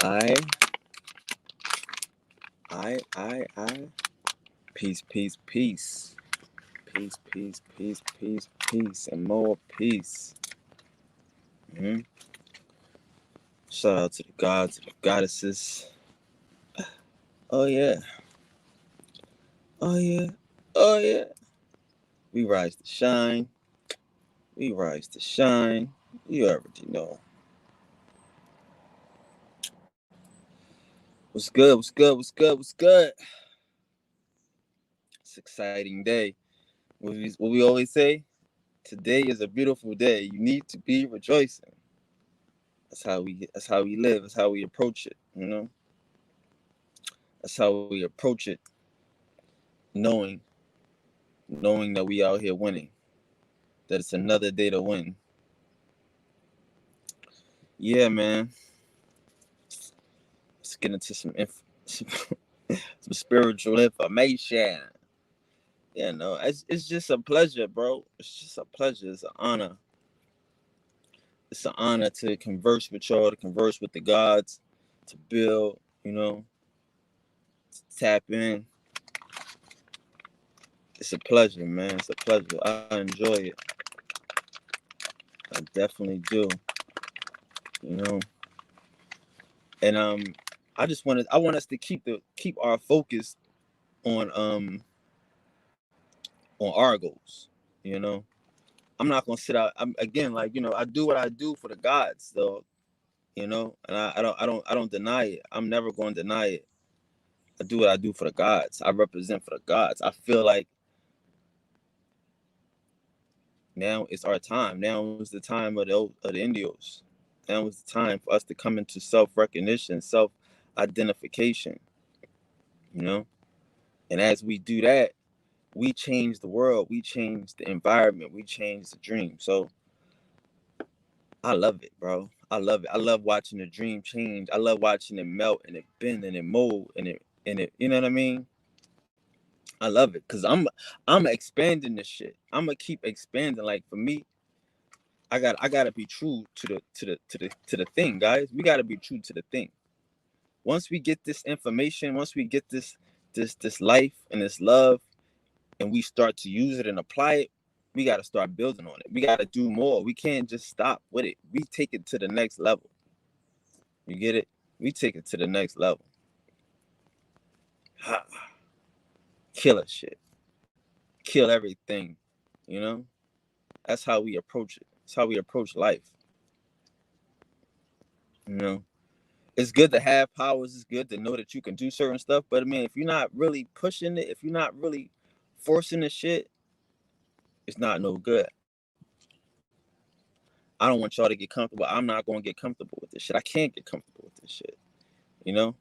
I, I. Peace, peace, peace. Peace, peace, peace, peace, peace, and more peace. hmm Shout out to the gods, to the goddesses. Oh yeah, oh yeah, oh yeah. We rise to shine. We rise to shine. You already know. What's good? What's good? What's good? What's good? It's an exciting day. What we always say? Today is a beautiful day. You need to be rejoicing. That's how we live. That's how we approach it. That's how we approach it, knowing knowing that we out here winning. That it's another day to win. Yeah, man. Let's get into some spiritual information. Yeah, no, it's just a pleasure, bro. It's just a pleasure. It's an honor. It's an honor to converse with y'all, to converse with the gods, to build, to tap in. It's a pleasure, man. It's a pleasure. I enjoy it. I definitely do. You know. And I want us to keep our focus on on our goals. You know. I'm not gonna sit out. I'm again like I do what I do for the gods, though. And I don't deny it. I'm never going to deny it. I do what I do for the gods. I represent for the gods. I feel like now it's our time. Now is the time of the Indios. Now is the time for us to come into self-recognition, self-identification. You know, and as we do that, we change the world. We change the environment. We change the dream. So I love it, bro. I love it. I love watching the dream change. I love watching it melt and it bend and it mold and it. You know what I mean? I love it because I'm expanding this shit. I'm gonna keep expanding. Like for me, I gotta be true to the thing, guys. We gotta be true to the thing. Once we get this information, once we get this life and this love, and we start to use it and apply it, we gotta start building on it. We gotta do more. We can't just stop with it. We take it to the next level. You get it? We take it to the next level. Killer shit. Kill everything. You know? That's how we approach it. That's how we approach life. You know? It's good to have powers. It's good to know that you can do certain stuff. But I mean, if you're not really pushing it, if you're not really forcing the shit, it's not no good. I don't want y'all to get comfortable. I'm not going to get comfortable with this shit. I can't get comfortable with this shit. You know?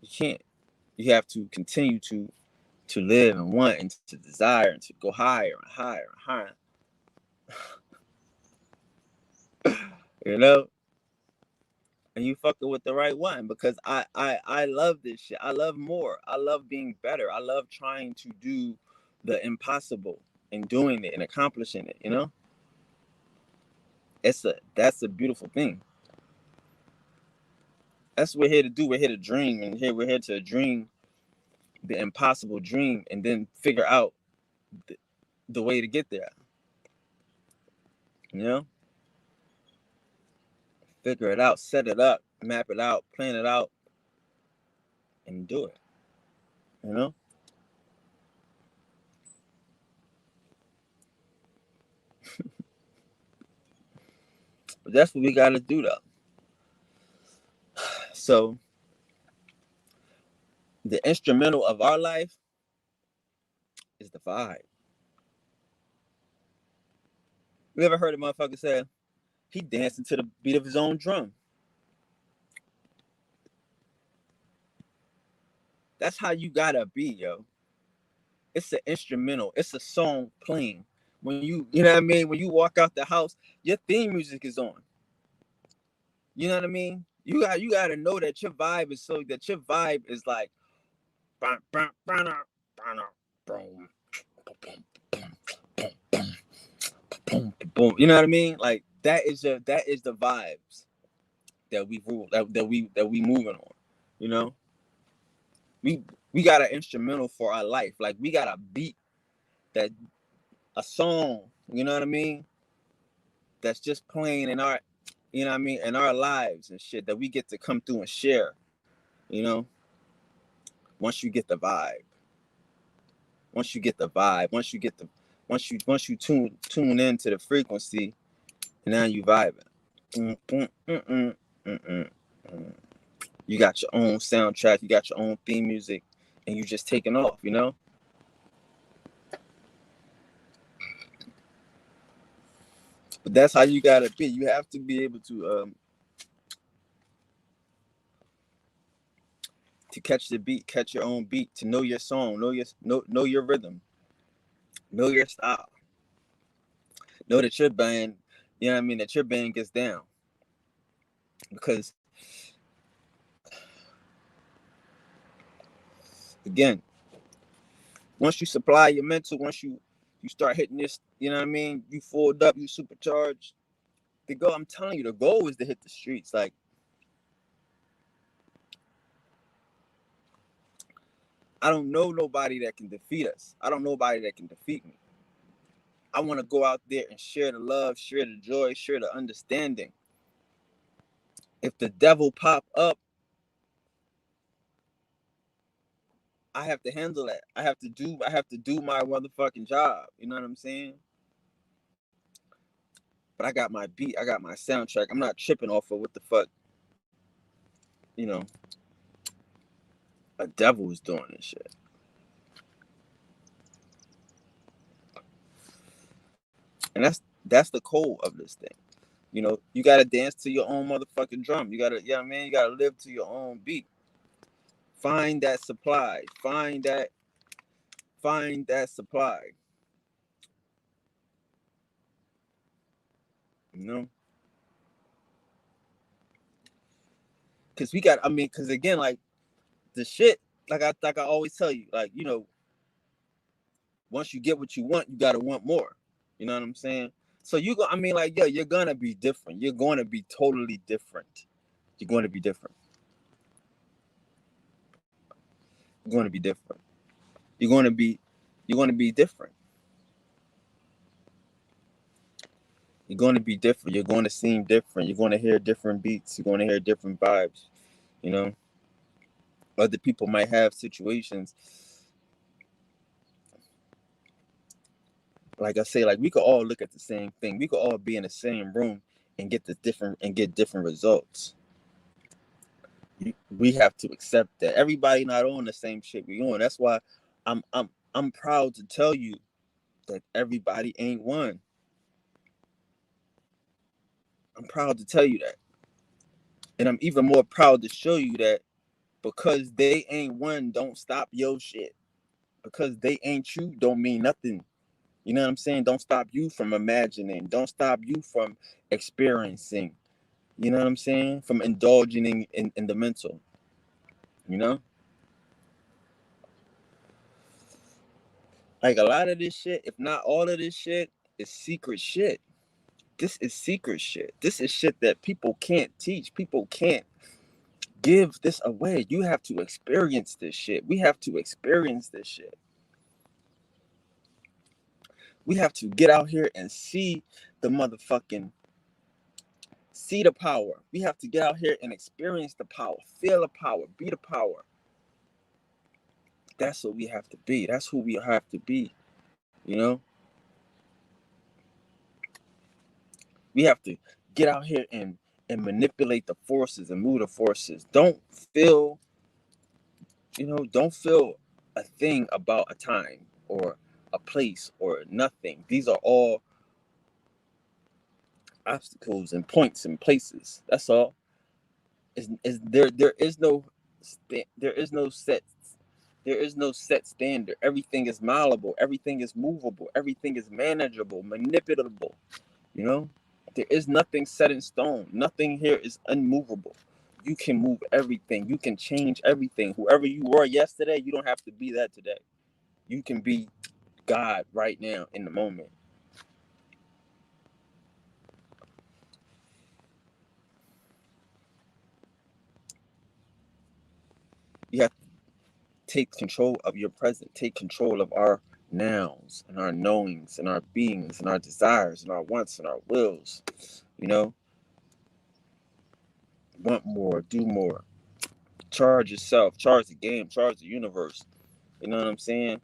You can't. You have to continue to live and want and to desire and to go higher and higher and higher. You know? And you fucking with the right one because I love this shit. I love more. I love being better. I love trying to do the impossible and doing it and accomplishing it, you know? That's a beautiful thing. That's what we're here to do. We're here to dream, and we're here to dream the impossible dream and then figure out the way to get there. You know? Figure it out, set it up, map it out, plan it out, and do it. You know? But that's what we gotta do though. So the instrumental of our life is the vibe. You ever heard a motherfucker say he dancing to the beat of his own drum? That's how you gotta be, yo. It's an instrumental. It's a song playing. When you know what I mean? When you walk out the house, your theme music is on. You know what I mean? You gotta know that your vibe is like boom. You know what I mean? Like that is the vibes. that we rule, that we moving on. You know, we we got an instrumental for our life. Like we got a beat, that a song. You know what I mean? That's just playing in our, you know what I mean, in our lives and shit, that we get to come through and share. You know, once you get the vibe, once you get the vibe, once you tune into the frequency, and now you vibing. You got your own soundtrack, you got your own theme music, and you just taking off, you know? But that's how you gotta be. You have to be able to catch the beat, catch your own beat, to know your song, know your rhythm, know your style, know that your band, you know what I mean, that your band gets down. Because again, once you supply your mental, once you start hitting this, you know what I mean, you fulled up, you supercharged. The goal, I'm telling you, the goal is to hit the streets. Like, I don't know nobody that can defeat us. I don't know nobody that can defeat me. I want to go out there and share the love, share the joy, share the understanding. If the devil pop up, I have to handle that. I have to do my motherfucking job. You know what I'm saying? But I got my beat, I got my soundtrack. I'm not tripping off of what the fuck, you know, a devil is doing and shit. And that's the core of this thing. You know, you gotta dance to your own motherfucking drum. You gotta, yeah, man, you gotta live to your own beat. Find that supply. Find that supply. You know? Cause we got, I mean, cause again, like the shit, like I always tell you, like, you know, once you get what you want, you gotta want more. You know what I'm saying? So you go, I mean, like, yeah, you're gonna be different. You're gonna be totally different. You're going to be different. You're going to be different. You're going to be, you're going to be different. You're going to be different. You're going to seem different. You're going to hear different beats. You're going to hear different vibes. You know, other people might have situations. Like I say, like we could all look at the same thing. We could all be in the same room and get different results. We have to accept that everybody not on the same shit we on. That's why I'm proud to tell you that everybody ain't one. I'm proud to tell you that. And I'm even more proud to show you that because they ain't one, don't stop your shit. Because they ain't you don't mean nothing. You know what I'm saying? Don't stop you from imagining. Don't stop you from experiencing. You know what I'm saying? From indulging in the mental. You know? Like a lot of this shit, if not all of this shit, is secret shit. This is secret shit. This is shit that people can't teach. People can't give this away. You have to experience this shit. We have to experience this shit. We have to get out here and see the motherfucking, see the power. We have to get out here and experience the power, feel the power, be the power. That's what we have to be. That's who we have to be. You know, we have to get out here and manipulate the forces and move the forces. Don't feel, you know, don't feel a thing about a time or a place or nothing. These are all obstacles and points and places. That's all. Is there is no there is no set, there is no set standard. Everything is malleable, everything is movable, everything is manageable, manipulable. You know, there is nothing set in stone. Nothing here is unmovable. You can move everything. You can change everything. Whoever you were yesterday, you don't have to be that today. You can be God right now in the moment. take control of your present. Take control of our nows and our knowings and our beings and our desires and our wants and our wills. You know, want more, do more. Charge yourself, charge the game, charge the universe. You know what I'm saying?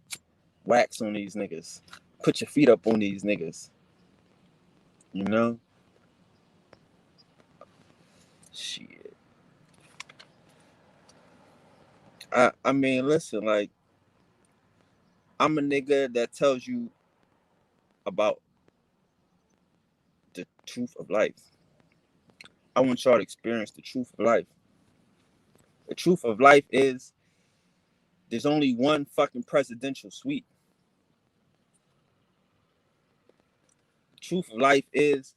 Wax on these niggas. Put your feet up on these niggas. You know? Shit. I mean, listen, like, I'm a nigga that tells you about the truth of life. I want y'all to experience the truth of life. The truth of life is there's only one fucking presidential suite. The truth of life is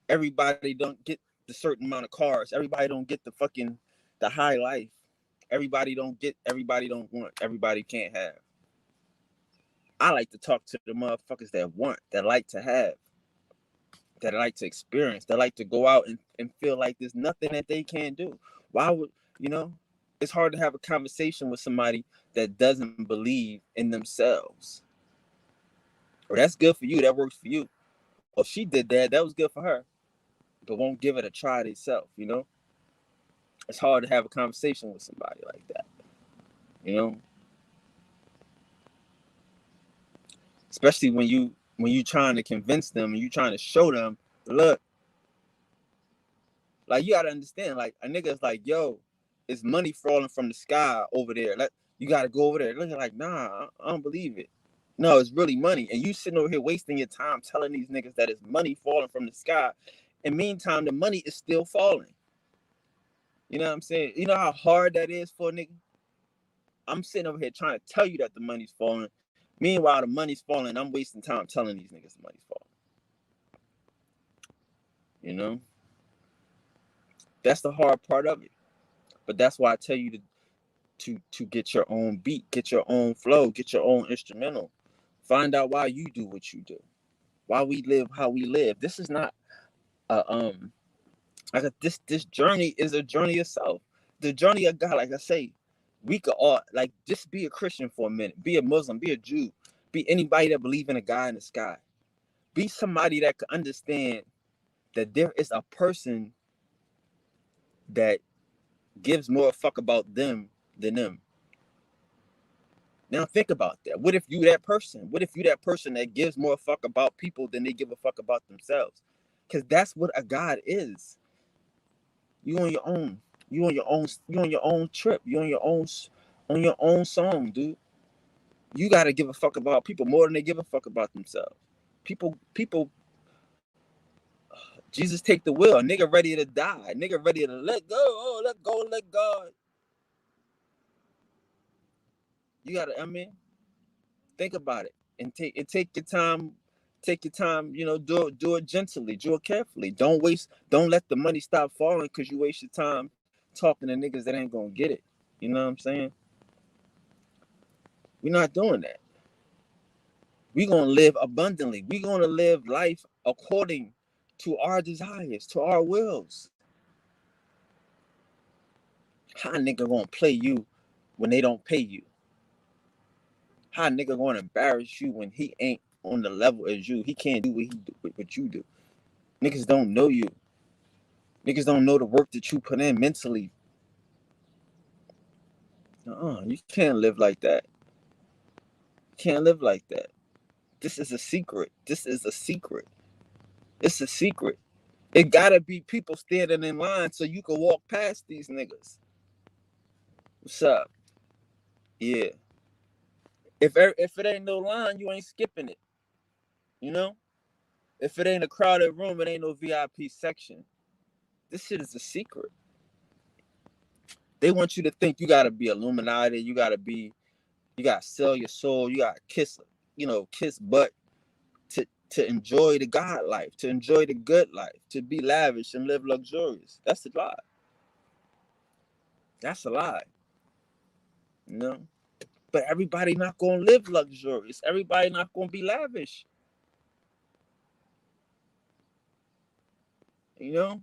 everybody don't get the certain amount of cars. Everybody don't get the high life. Everybody don't get, everybody don't want, everybody can't have. I like to talk to the motherfuckers that want, that like to have, that like to experience, that like to go out and feel like there's nothing that they can't do. Why would, you know, it's hard to have a conversation with somebody that doesn't believe in themselves. Or that's good for you, that works for you. Or she did that, that was good for her, but won't give it a try themselves, you know? It's hard to have a conversation with somebody like that, you know? Especially when you trying to convince them and you trying to show them, look, like you gotta understand, like a nigga's like, yo, it's money falling from the sky over there. Like you gotta go over there. Looking like, nah, I don't believe it. No, it's really money. And you sitting over here wasting your time telling these niggas that it's money falling from the sky. And meantime, the money is still falling. You know what I'm saying? You know how hard that is for a nigga? I'm sitting over here trying to tell you that the money's falling. Meanwhile, the money's falling. I'm wasting time telling these niggas the money's falling. You know? That's the hard part of it. But that's why I tell you to get your own beat, get your own flow, get your own instrumental. Find out why you do what you do. Why we live how we live. This is not this journey is a journey itself. The journey of God, like I say, we could all like just be a Christian for a minute, be a Muslim, be a Jew, be anybody that believe in a God in the sky. Be somebody that could understand that there is a person that gives more fuck about them than them. Now think about that. What if you that person? What if you that person that gives more fuck about people than they give a fuck about themselves? Because that's what a God is. You on your own. You on your own. You on your own trip. You on your own song, dude. You gotta give a fuck about people more than they give a fuck about themselves. People. Jesus take the wheel. Nigga ready to die. Nigga ready to let go. Oh, let go. Let God. You gotta. I mean, think about it and take your time. Take your time. You know, do it gently. Do it carefully. Don't waste. Don't let the money stop falling because you waste your time talking to niggas that ain't gonna get it. You know what I'm saying? We're not doing that. We're gonna live abundantly. We're gonna live life according to our desires, to our wills. How a nigga gonna play you when they don't pay you? How a nigga gonna embarrass you when he ain't on the level as you? He can't do what you do. Niggas don't know you. Niggas don't know the work that you put in mentally. You can't live like that. You can't live like that. This is a secret. This is a secret. It's a secret. It gotta be people standing in line so you can walk past these niggas. What's up? Yeah. If it ain't no line, you ain't skipping it. You know? If it ain't a crowded room, it ain't no VIP section. This shit is a secret. They want you to think you gotta be Illuminati, you gotta sell your soul, you gotta kiss butt to enjoy the God life, to enjoy the good life, to be lavish and live luxurious. That's a lie. That's a lie. You know? But everybody not gonna live luxurious. Everybody not gonna be lavish. You know?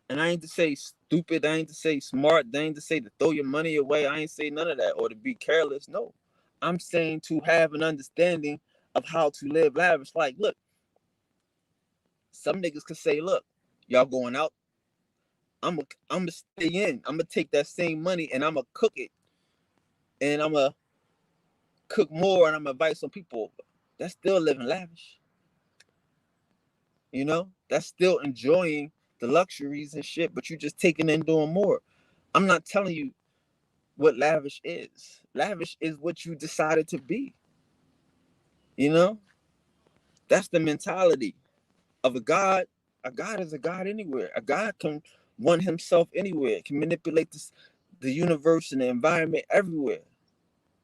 And I ain't to say stupid. I ain't to say smart. I ain't to say to throw your money away. I ain't say none of that or to be careless. No, I'm saying to have an understanding of how to live lavish. Like, look, some niggas could say, look, y'all going out. I'm gonna stay in. I'm gonna take that same money and I'm gonna cook it and I'm gonna cook more and I'm gonna invite some people over. That's still living lavish. You know, that's still enjoying the luxuries and shit, but you just taking and doing more. I'm not telling you what lavish is. Lavish is what you decided to be. You know, that's the mentality of a God. A God is a God anywhere. A God can run himself anywhere, can manipulate the universe and the environment everywhere.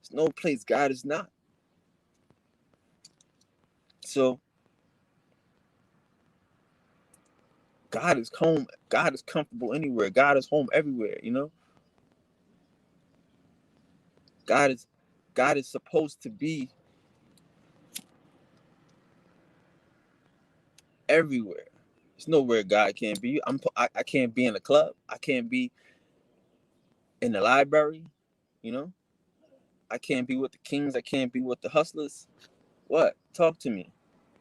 There's no place God is not. So God is home. God is comfortable anywhere. God is home everywhere, you know? God is supposed to be everywhere. There's nowhere God can't be. I can't be in a club. I can't be in the library, you know? I can't be with the kings. I can't be with the hustlers. What? Talk to me,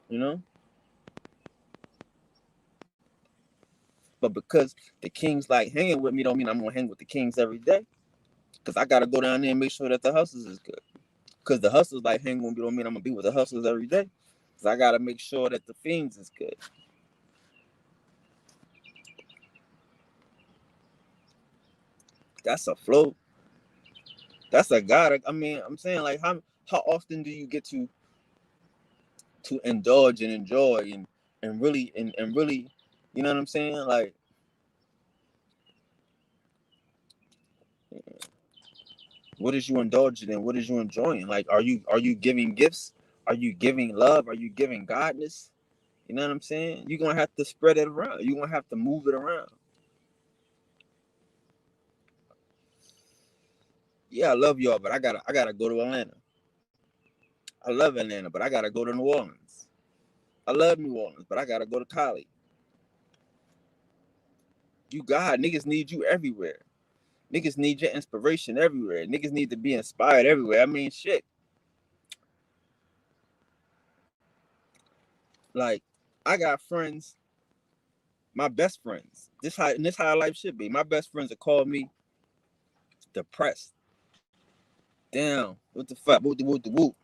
you know? But because the kings like hanging with me don't mean I'm gonna hang with the kings every day. Cause I gotta go down there and make sure that the hustlers is good. Cause the hustlers like hanging with me don't mean I'm gonna be with the hustlers every day. Cause I gotta make sure that the fiends is good. That's a flow. That's a God. I mean, I'm saying like how often do you get to indulge and enjoy and really and really, you know what I'm saying? Like, what is you indulging in? What is you enjoying? Like, are you giving gifts? Are you giving love? Are you giving godness? You know what I'm saying? You're gonna have to spread it around. You're gonna have to move it around. Yeah, I love y'all, but I gotta go to Atlanta. I love Atlanta, but I gotta go to New Orleans. I love New Orleans, but I gotta go to Cali. You God, niggas need you everywhere. Niggas need your inspiration everywhere. Niggas need to be inspired everywhere. I mean, shit. Like, I got friends, my best friends. This how life should be. My best friends that call me depressed, down. What the fuck? Whoop.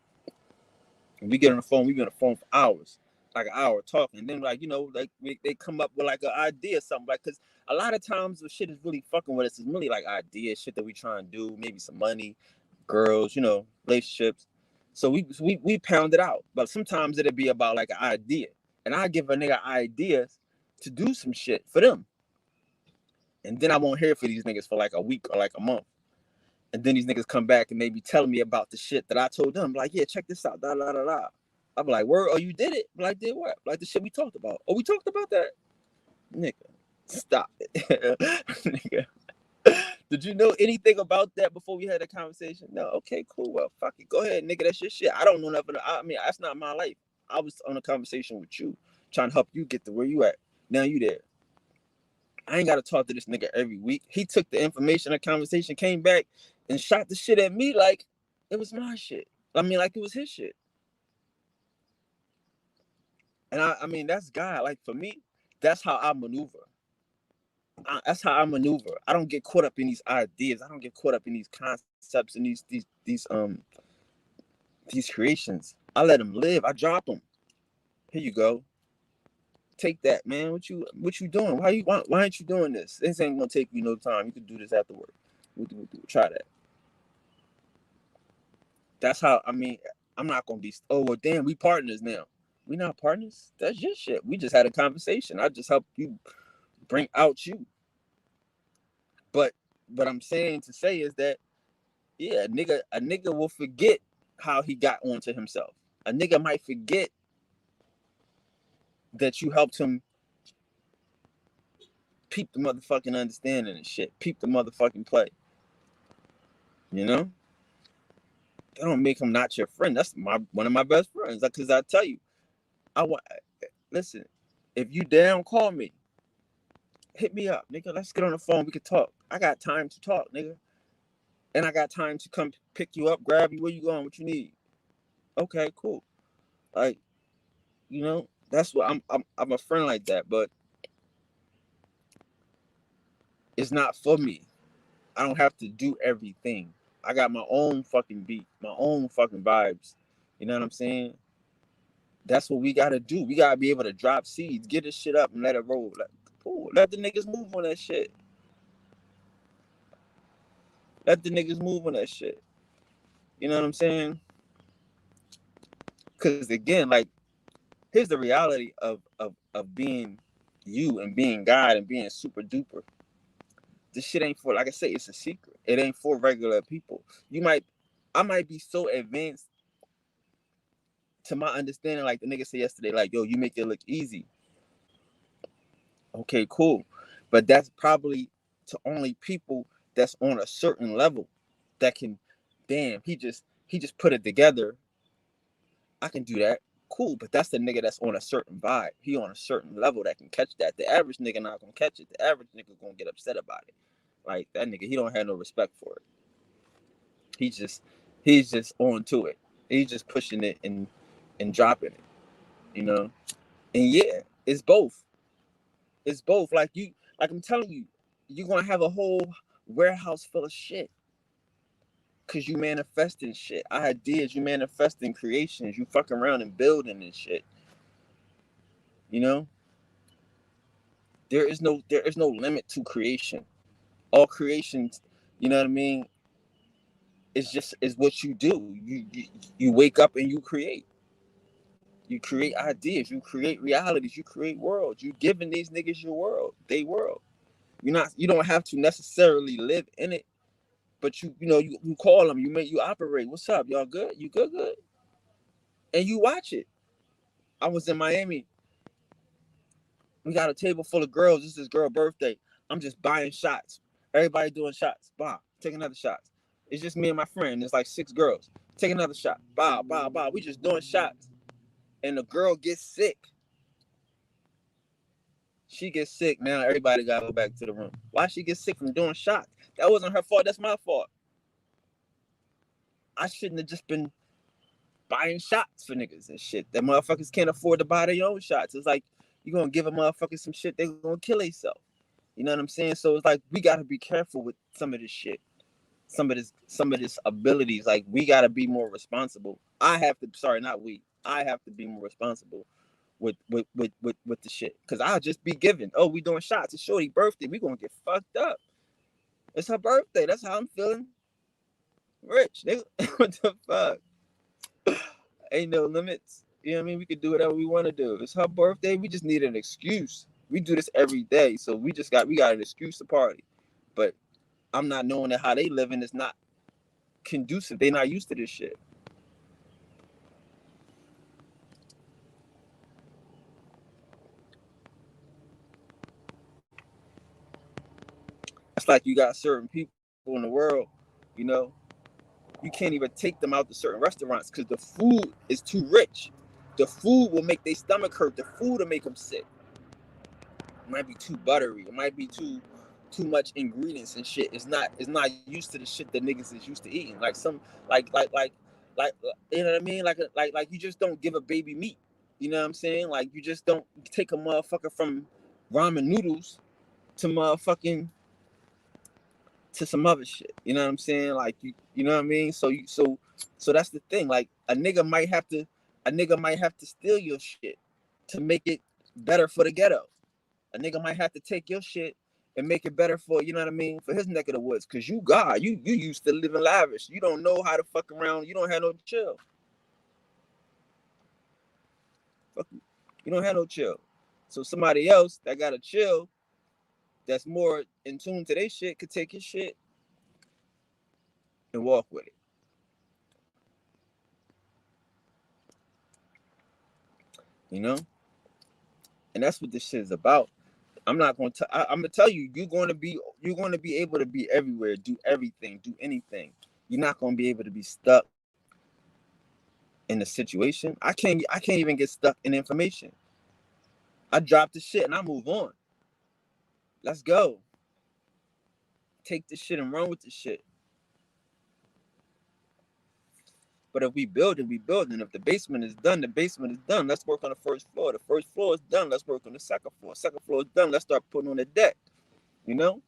And we get on the phone. We be on the phone for hours, like an hour talking. And then like like they come up with like an idea, or something like. Cause a lot of times the shit is really fucking with us. It's really like idea shit that we try and do. Maybe some money, girls, relationships. So we pound it out. But sometimes it'll be about like an idea, and I give a nigga ideas to do some shit for them, and then I won't hear for these niggas for like a week or like a month. And then these niggas come back and they be telling me about the shit that I told them. I'm like, yeah, check this out. Da da da da. I'm like, word, oh, you did it? I'm like, did what? Like the shit we talked about. Oh, we talked about that? Nigga, stop it. Nigga. Did you know anything about that before we had a conversation? No, okay, cool. Well, fuck it. Go ahead, nigga. That's your shit. I don't know nothing. I mean, that's not my life. I was on a conversation with you, trying to help you get to where you at. Now you there. I ain't gotta talk to this nigga every week. He took the information, the conversation, came back and shot the shit at me like it was my shit. I mean, like it was his shit. And I mean, that's God. Like for me, that's how I maneuver. That's how I maneuver. I don't get caught up in these ideas. I don't get caught up in these concepts and these creations. I let them live. I drop them. Here you go. Take that, man. What you doing? Why aren't you doing this? This ain't gonna take you no time. You can do this after work. Try that. That's how. I mean, I'm not gonna be. Oh well, damn. We partners now. We not partners. That's your shit. We just had a conversation. I just helped you bring out you. But what I'm saying to say is that yeah, a nigga will forget how he got onto himself. A nigga might forget that you helped him peep the motherfucking understanding and shit. Peep the motherfucking play. You know? That don't make him not your friend. That's one of my best friends. Because I tell you, I want listen, if you down, call me. hit me up, nigga. Let's get on the phone. We can talk. I got time to talk, nigga. And I got time to come pick you up, grab you. Where you going? What you need? Okay, cool. Like, you know, that's what I'm a friend like that, but it's not for me. I don't have to do everything. I got my own fucking beat, my own fucking vibes. You know what I'm saying? That's what we gotta do. We gotta be able to drop seeds, get this shit up and let it roll. Like, cool. Let the niggas move on that shit. Let the niggas move on that shit. You know what I'm saying? Cause again, like, here's the reality of being you and being God and being super duper. This shit ain't for, like I say, it's a secret. It ain't for regular people. I might be so advanced to my understanding, like the nigga said yesterday, like, yo, you make it look easy. Okay, cool. But that's probably to only people that's on a certain level that can, damn, he just put it together. I can do that. Cool, but that's the nigga that's on a certain vibe. He on a certain level that can catch that. The average nigga not gonna catch it. The average nigga gonna get upset about it. Like that nigga, he don't have no respect for it. He's just on to it. He's just pushing it and dropping it, you know? And yeah, it's both. It's both. Like I'm telling you, you're gonna have a whole warehouse full of shit. Cause you manifesting shit. Ideas, you manifesting creations, you fucking around and building and shit. You know? There is no limit to creation. All creations, you know what I mean? Is what you do. You wake up and you create. You create ideas, you create realities, you create worlds. You giving these niggas your world, they world. You don't have to necessarily live in it, but you call them, you operate. What's up? Y'all good? You good? And you watch it. I was in Miami. We got a table full of girls. This is girl birthday. I'm just buying shots. Everybody doing shots. Bow. Take another shot. It's just me and my friend. There's like 6 girls. Take another shot. Bow, bow, bow. We just doing shots. And the girl gets sick. She gets sick. Now everybody got to go back to the room. Why she get sick from doing shots? That wasn't her fault. That's my fault. I shouldn't have just been buying shots for niggas and shit. That motherfuckers can't afford to buy their own shots. It's like you gonna give a motherfucker some shit, they gonna kill themselves. You know what I'm saying? So it's like we gotta be careful with some of this shit. Some of this abilities. Like we gotta be more responsible. I have to be more responsible with the shit. Cause I'll just be giving. Oh, we doing shots. It's Shorty's birthday. We gonna get fucked up. It's her birthday. That's how I'm feeling. Rich, nigga. What the fuck? Ain't no limits. You know what I mean? We could do whatever we want to do. It's her birthday. We just need an excuse. We do this every day, so we got an excuse to party. But I'm not knowing that how they living is not conducive. They not used to this shit. It's like you got certain people in the world, you know, you can't even take them out to certain restaurants because the food is too rich. The food will make their stomach hurt. The food will make them sick. It might be too buttery. It might be too much ingredients and shit. It's not used to the shit that niggas is used to eating. Like some like you know what I mean? Like you just don't give a baby meat. You know what I'm saying? Like you just don't take a motherfucker from ramen noodles to motherfucking to some other shit. You know what I'm saying? Like you know what I mean? So that's the thing. Like a nigga might have to steal your shit to make it better for the ghetto. A nigga might have to take your shit and make it better for, you know what I mean, for his neck of the woods. Cause you God, you used to living lavish. You don't know how to fuck around. You don't have no chill. Fuck you. You don't have no chill. So somebody else that got a chill, that's more in tune to their shit, could take his shit and walk with it. You know? And that's what this shit is about. I'm not going to. I'm gonna tell you, you're going to be able to be everywhere, do everything, do anything. You're not going to be able to be stuck in the situation. I can't even get stuck in information. I drop the shit and I move on. Let's go. Take this shit and run with this shit. But if we building, we building. If the basement is done, the basement is done. Let's work on the first floor. The first floor is done. Let's work on the second floor. Second floor is done. Let's start putting on the deck. You know?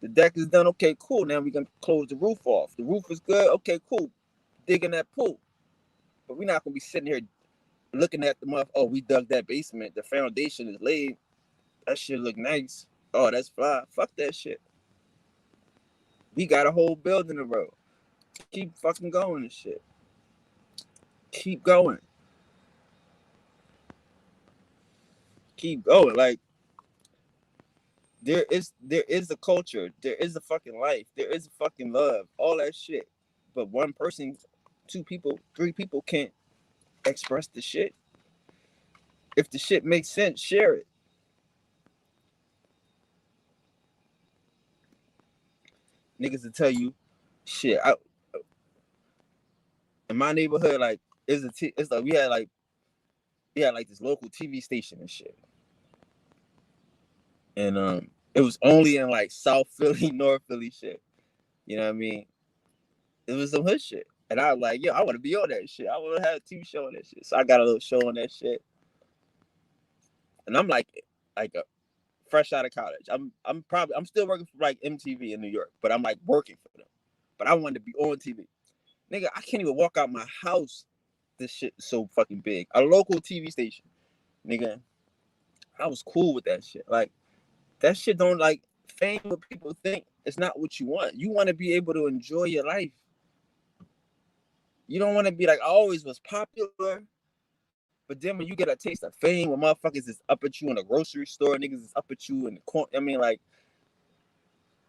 The deck is done. Okay, cool. Now we can close the roof off. The roof is good. Okay, cool. Digging that pool. But we're not gonna be sitting here looking at the month. Oh, we dug that basement. The foundation is laid. That shit look nice. Oh, that's fly. Fuck that shit. We got a whole building to roll. Keep fucking going and shit. Keep going. Keep going. Like there is a culture. There is a fucking life. There is a fucking love. All that shit. But one person, two people, three people can't express the shit. If the shit makes sense, share it. Niggas will tell you, shit. In my neighborhood, like, it's like we had like this local TV station and shit, and it was only in like South Philly, North Philly shit. You know what I mean? It was some hood shit, and I was like, yo, I want to be on that shit. I want to have a TV show on that shit. So I got a little show on that shit, and I'm like a fresh out of college. I'm still working for like MTV in New York, but I'm like working for them. But I wanted to be on TV. Nigga, I can't even walk out my house. This shit is so fucking big. A local TV station. Nigga, I was cool with that shit. Like, that shit don't like fame what people think. It's not what you want. You want to be able to enjoy your life. You don't want to be like, I always was popular. But then when you get a taste of fame, when motherfuckers is up at you in the grocery store, niggas is up at you in the corner. I mean, like,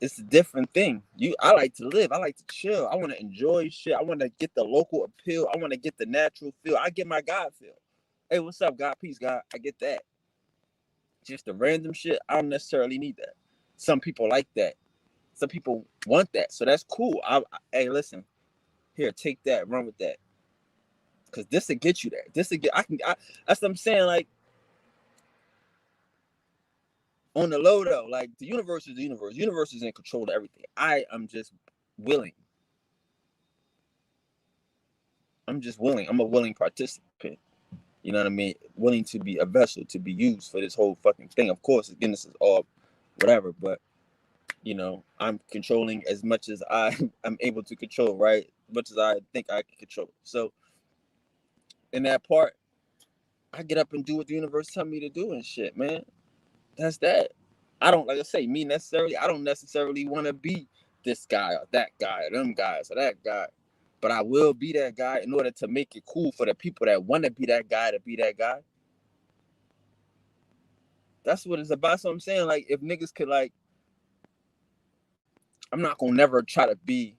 it's a different thing. I like to live. I like to chill. I want to enjoy shit. I want to get the local appeal. I want to get the natural feel. I get my God feel. Hey, what's up, God? Peace, God. I get that. Just the random shit, I don't necessarily need that. Some people like that. Some people want that. So that's cool. Hey, listen. Here, take that. Run with that. Because this will get you there. This will get, that's what I'm saying. Like, on the low, though, like, the universe is the universe. The universe is in control of everything. I am just willing. I'm just willing. I'm a willing participant. You know what I mean? Willing to be a vessel to be used for this whole fucking thing. Of course, again, this is all whatever, but I'm controlling as much as I'm able to control, right? As much as I think I can control. So in that part, I get up and do what the universe tell me to do and shit, man. That's that. I don't, like I say, I don't necessarily want to be this guy or that guy or them guys or that guy. But I will be that guy in order to make it cool for the people that want to be that guy to be that guy. That's what it's about. So I'm saying, like, if niggas could, like, I'm not gonna never try to be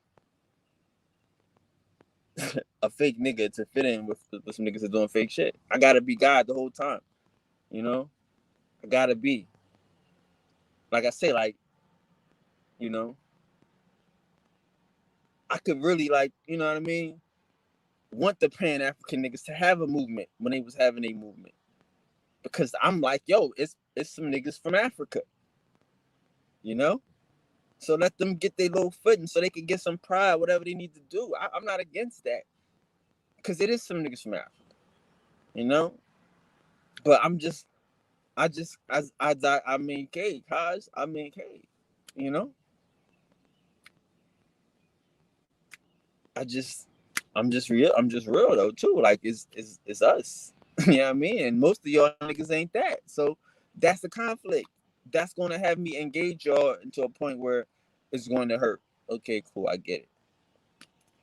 a fake nigga to fit in with some niggas that doing fake shit. I gotta be God the whole time. You know? I gotta be. Like I say, like, you know, I could really, like, you know what I mean? Want the Pan-African niggas to have a movement when they was having a movement. Because I'm like, yo, it's some niggas from Africa. You know? So let them get their little footing so they can get some pride, whatever they need to do. I'm not against that. Because it is some niggas from Africa. You know? But I mean, cake, Haj. I mean, cake. You know? I'm just real. I'm just real though too. Like it's us. You know what I mean? And most of y'all niggas ain't that. So that's the conflict. That's gonna have me engage y'all into a point where it's going to hurt. Okay, cool, I get it.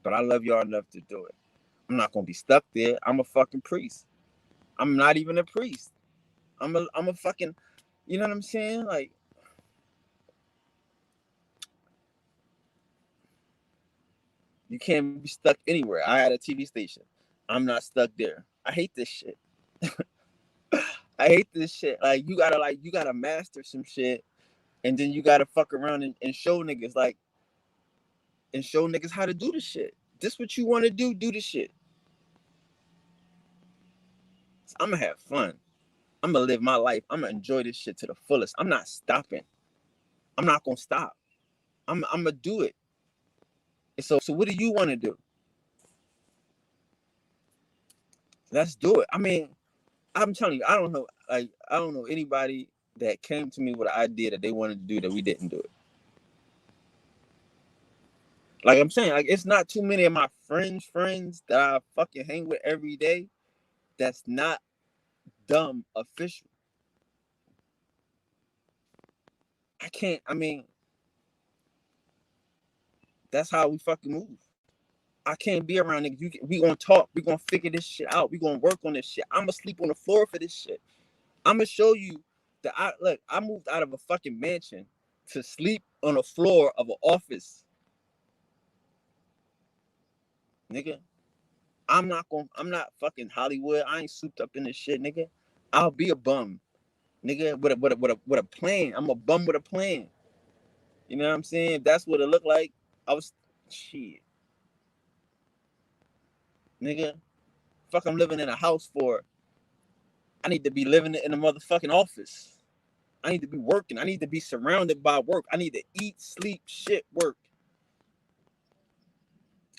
But I love y'all enough to do it. I'm not gonna be stuck there. I'm a fucking priest. I'm not even a priest. I'm a fucking, you know what I'm saying? Like, you can't be stuck anywhere. I had a TV station. I'm not stuck there. I hate this shit. I hate this shit. You gotta master some shit, and then you gotta fuck around and show niggas how to do the shit. This what you want to do the shit. I'm gonna have fun. I'm gonna live my life. I'm gonna enjoy this shit to the fullest. I'm not stopping. I'm not gonna stop. I'm gonna do it. And so what do you want to do? Let's do it. I mean, I'm telling you, I don't know anybody that came to me with an idea that they wanted to do that we didn't do it. Like I'm saying, like it's not too many of my friends that I fucking hang with every day that's not dumb official. I can't. I mean, that's how we fucking move. I can't be around niggas. We gonna talk. We gonna figure this shit out. We gonna work on this shit. I'm gonna sleep on the floor for this shit. I'm gonna show you that I moved out of a fucking mansion to sleep on the floor of an office, nigga. I'm not fucking Hollywood. I ain't souped up in this shit, nigga. I'll be a bum, nigga, with a plan. I'm a bum with a plan. You know what I'm saying? If that's what it looked like, I was shit, nigga. Fuck, I'm living in a house for. I need to be living in a motherfucking office. I need to be working. I need to be surrounded by work. I need to eat, sleep, shit, work.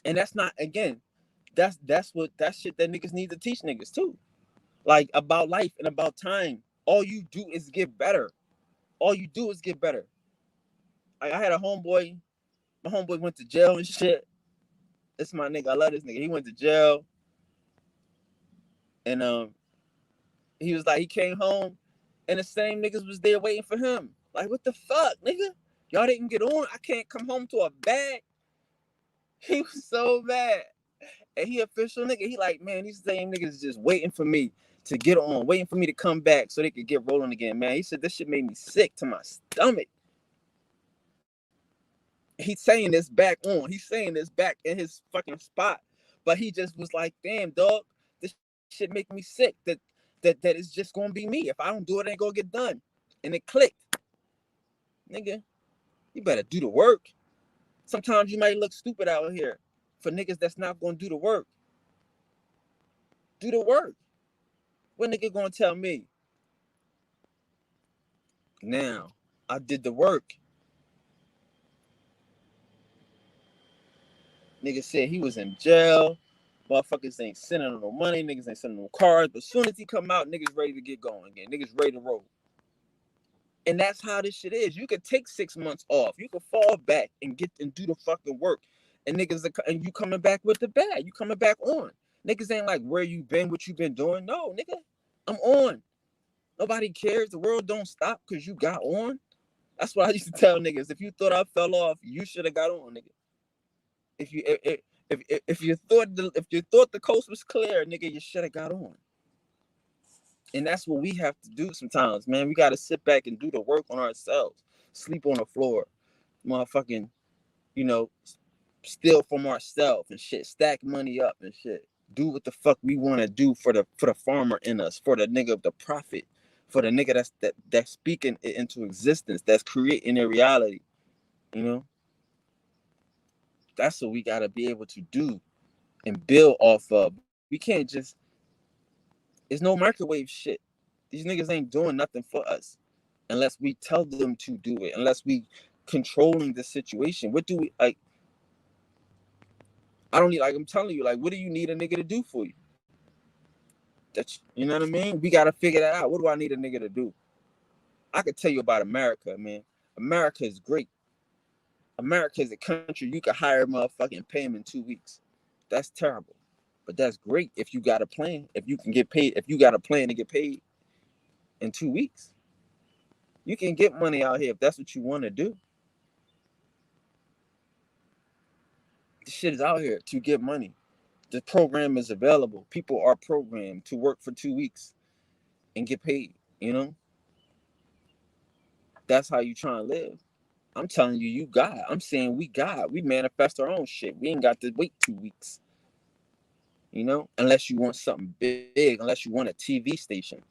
And that's not again. That's shit that niggas need to teach niggas too. Like about life and about time. All you do is get better. All you do is get better. I had a homeboy. My homeboy went to jail and shit. It's my nigga. I love this nigga. He went to jail, and he was like, he came home, and the same niggas was there waiting for him. Like, what the fuck, nigga? Y'all didn't get on. I can't come home to a bag. He was so mad. And he official nigga. He like, man, these same niggas just waiting for me to get on, waiting for me to come back so they could get rolling again, man. He said this shit made me sick to my stomach. He's saying this back on. He's saying this back in his fucking spot. But he just was like, damn, dog, this shit make me sick. That it's just gonna be me. If I don't do it, it ain't gonna get done. And it clicked. Nigga, you better do the work. Sometimes you might look stupid out here for niggas that's not gonna do the work. Do the work. What nigga gonna tell me? Now, I did the work. Nigga said he was in jail. Motherfuckers ain't sending him no money. Niggas ain't sending no cards. But as soon as he come out, niggas ready to get going again. Niggas ready to roll. And that's how this shit is. You could take 6 months off. You could fall back and get and do the fucking work. And niggas and you coming back with the bag. You coming back on. Niggas ain't like where you been, what you been doing. No, nigga. I'm on. Nobody cares. The world don't stop because you got on. That's what I used to tell niggas. If you thought I fell off, you should have got on, nigga. If you thought the coast was clear, nigga, you should have got on. And that's what we have to do sometimes, man. We got to sit back and do the work on ourselves. Sleep on the floor, motherfucking, you know, steal from ourselves and shit. Stack money up and shit. Do what the fuck we want to do for the farmer in us, for the nigga, the prophet, for the nigga that's speaking it into existence, that's creating a reality. You know, that's what we got to be able to do and build off of. We can't just. It's no microwave shit. These niggas ain't doing nothing for us unless we tell them to do it. Unless we controlling the situation. What do we like? I don't need like I'm telling you, like, what do you need a nigga to do for you? That's you know what I mean? We gotta figure that out. What do I need a nigga to do? I could tell you about America, man. America is great. America is a country you can hire a motherfucking pay him in 2 weeks. That's terrible. But that's great if you got a plan. If you can get paid, if you got a plan to get paid in 2 weeks. You can get money out here if that's what you want to do. This shit is out here to get money. The program is available. People are programmed to work for 2 weeks and get paid, you know? That's how you try and live. I'm telling you, you got. I'm saying we got. We manifest our own shit. We ain't got to wait 2 weeks. You know? Unless you want something big, unless you want a TV station,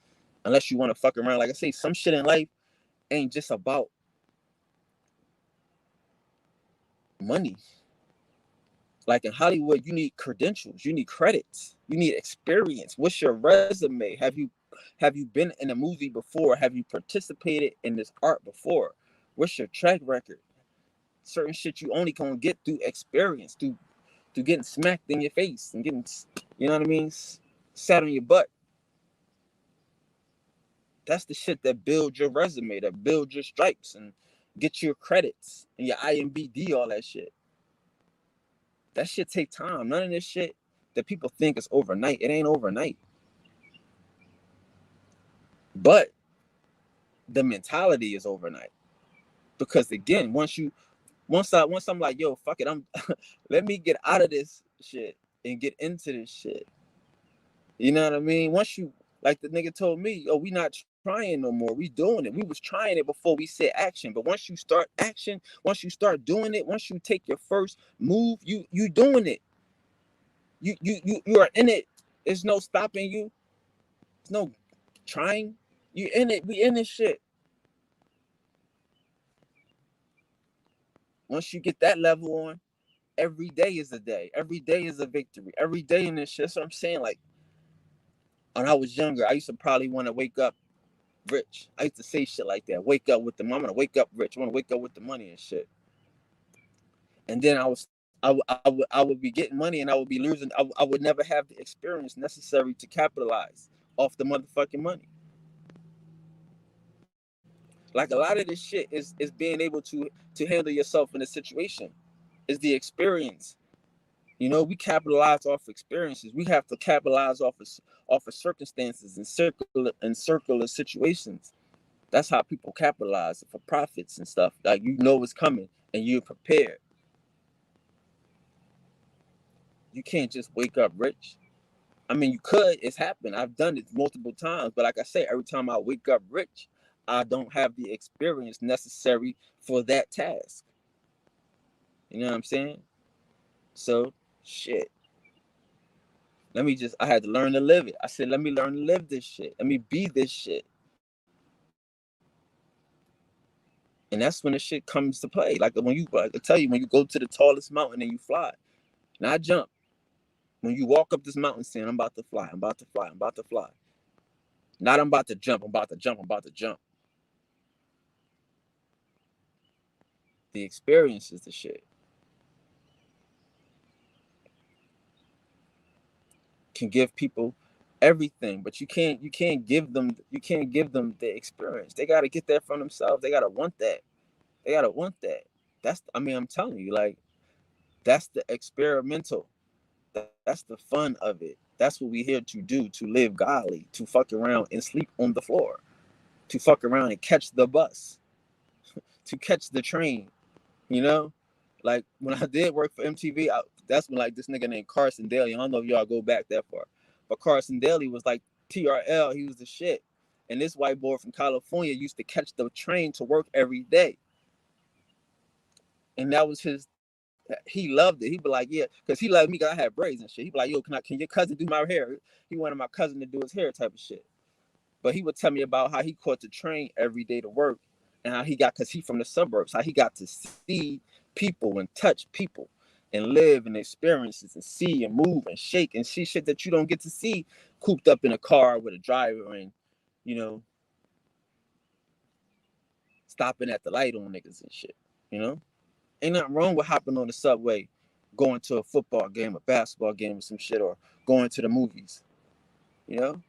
unless you want to fuck around. Like I say, some shit in life ain't just about money. Like in Hollywood, you need credentials, you need credits, you need experience. What's your resume? Have you been in a movie before? Have you participated in this art before? What's your track record? Certain shit you only gonna get through experience, through getting smacked in your face and getting, you know what I mean, sat on your butt. That's the shit that builds your resume, that builds your stripes and get your credits and your IMBD, all that shit. That shit take time. None of this shit that people think is overnight. It ain't overnight. But the mentality is overnight. Because again, once I'm like, yo, fuck it, I'm let me get out of this shit and get into this shit. You know what I mean? Once you, like the nigga told me, oh, we not trying no more. We doing it. We was trying it before we said action. But once you start action, once you start doing it, once you take your first move, you doing it. You are in it. There's no stopping you. There's no trying. You in it. We in this shit. Once you get that level on, every day is a day. Every day is a victory. Every day in this shit. That's what I'm saying. Like when I was younger, I used to probably want to wake up rich. I used to say shit like that. Wake up with the, I'm gonna wake up rich. I want to wake up with the money and shit. And then I would be getting money and I would be losing. I would never have the experience necessary to capitalize off the motherfucking money. Like a lot of this shit is being able to handle yourself in a situation. Is the experience. You know, we capitalize off experiences. We have to capitalize off of circumstances and circular situations. That's how people capitalize for profits and stuff. Like you know what's coming and you're prepared. You can't just wake up rich. I mean, you could. It's happened. I've done it multiple times. But like I say, every time I wake up rich, I don't have the experience necessary for that task. You know what I'm saying? So, shit. I had to learn to live it. I said, let me learn to live this shit. Let me be this shit. And that's when the shit comes to play. Like I tell you, when you go to the tallest mountain and you fly, not jump. When you walk up this mountain saying, I'm about to fly, I'm about to fly, I'm about to fly. Not I'm about to jump, I'm about to jump, I'm about to jump. The experience is the shit. Can give people everything, but you can't give them the experience. They gotta get that from themselves. They gotta want that. They gotta want that. I'm telling you, like, that's the experimental. That's the fun of it. That's what we here to do, to live godly, to fuck around and sleep on the floor, to fuck around and catch the bus, to catch the train, you know? Like when I did work for MTV, that's when like this nigga named Carson Daly, I don't know if y'all go back that far, but Carson Daly was like TRL, he was the shit. And this white boy from California used to catch the train to work every day. And that was he loved it. He'd be like, yeah, because he loved me because I had braids and shit. He'd be like, yo, can your cousin do my hair? He wanted my cousin to do his hair type of shit. But he would tell me about how he caught the train every day to work and how he got, because he from the suburbs, how he got to see people and touch people and live and experiences and see and move and shake and see shit that you don't get to see cooped up in a car with a driver and, you know, stopping at the light on niggas and shit, you know? Ain't nothing wrong with hopping on the subway, going to a football game, a basketball game or some shit, or going to the movies, you know?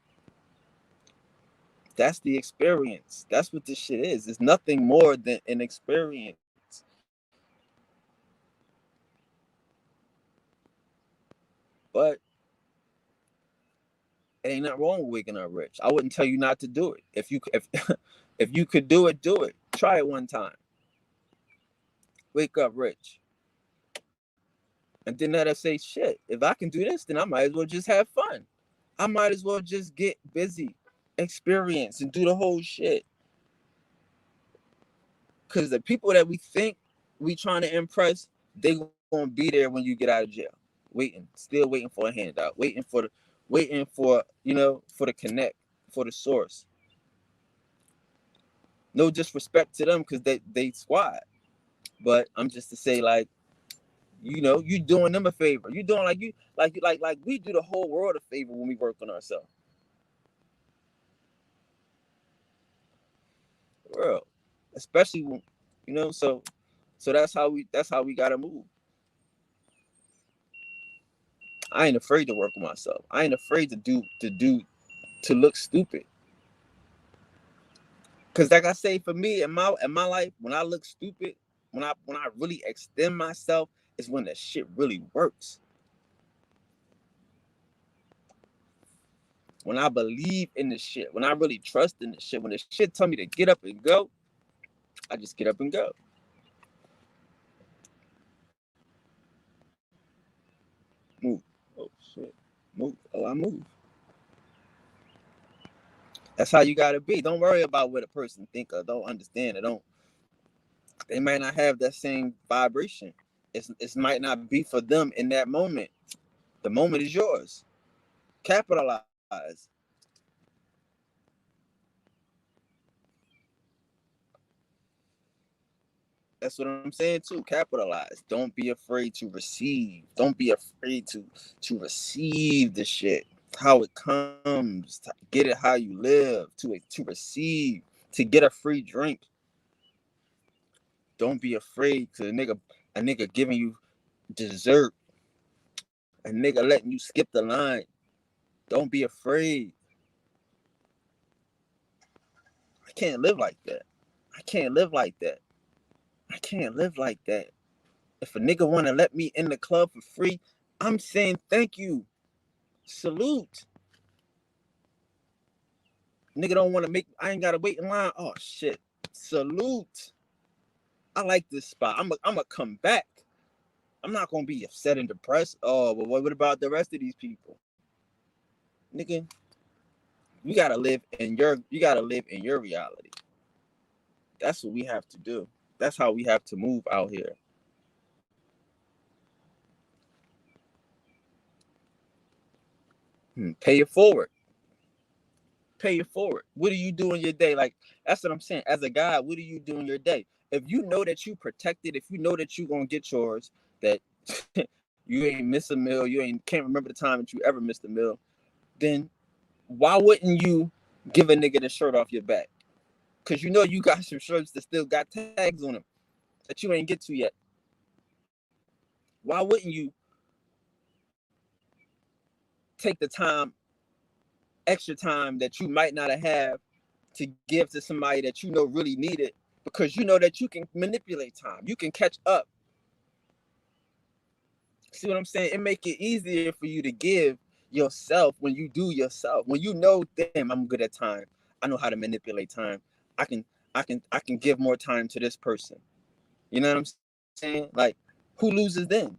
That's the experience. That's what this shit is. It's nothing more than an experience. But it ain't nothing wrong with waking up rich. I wouldn't tell you not to do it. If you could do it, do it. Try it one time. Wake up rich. And then that'll say, shit, if I can do this, then I might as well just have fun. I might as well just get busy, experience, and do the whole shit. Because the people that we think we trying to impress, they gonna be there when you get out of jail. Still waiting for a handout, waiting for, you know, for the connect, for the source. No disrespect to them because they squad. But I'm just to say, like, you know, you doing them a favor. You doing like we do the whole world a favor when we work on ourselves. World. Especially when, You know, so that's how we gotta move. I ain't afraid to work with myself. I ain't afraid to look stupid. Cause like I say, for me in my life, when I look stupid, when I really extend myself, is when the shit really works. When I believe in the shit, when I really trust in the shit, when the shit tell me to get up and go, I just get up and go. Move. Oh shit. Move. Oh, I move. That's how you gotta be. Don't worry about what a person think or don't understand or don't. They might not have that same vibration. It might not be for them in that moment. The moment is yours. Capitalize. That's what I'm saying too. Capitalize. Don't be afraid to receive. Don't be afraid to receive the shit. How it comes. To get it how you live. To receive. To get a free drink. Don't be afraid to a nigga giving you dessert. A nigga letting you skip the line. Don't be afraid. I can't live like that. I can't live like that. I can't live like that. If a nigga wanna let me in the club for free, I'm saying thank you. Salute. Nigga don't wanna make I ain't gotta wait in line. Oh shit. Salute. I like this spot. I'm a come back. I'm not gonna be upset and depressed. Oh, but what about the rest of these people? Nigga, you gotta live in your reality. That's what we have to do. That's how we have to move out here. Pay it forward. Pay it forward. What do you do in your day? Like that's what I'm saying. As a guy, what do you do in your day? If you know that you protected, if you know that you gonna get yours, that you ain't miss a meal, you ain't can't remember the time that you ever missed a meal, then why wouldn't you give a nigga the shirt off your back? Cause you know you got some shirts that still got tags on them that you ain't get to yet. Why wouldn't you take the time, extra time that you might not have to give to somebody that you know really need it because you know that you can manipulate time. You can catch up. See what I'm saying? It make it easier for you to give yourself when you do yourself. When you know, damn, I'm good at time. I know how to manipulate time. I can I can give more time to this person. You know what I'm saying? Like, who loses then?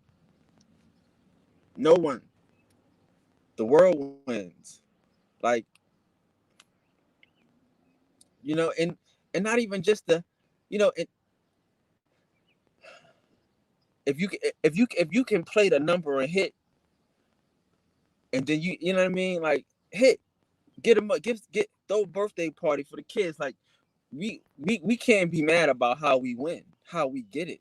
No one. The world wins. Like, and not even just the, you know, it, if you can play the number and hit, and then you know what I mean, like hit, get them up, get throw a birthday party for the kids. Like we can't be mad about how we win, how we get it.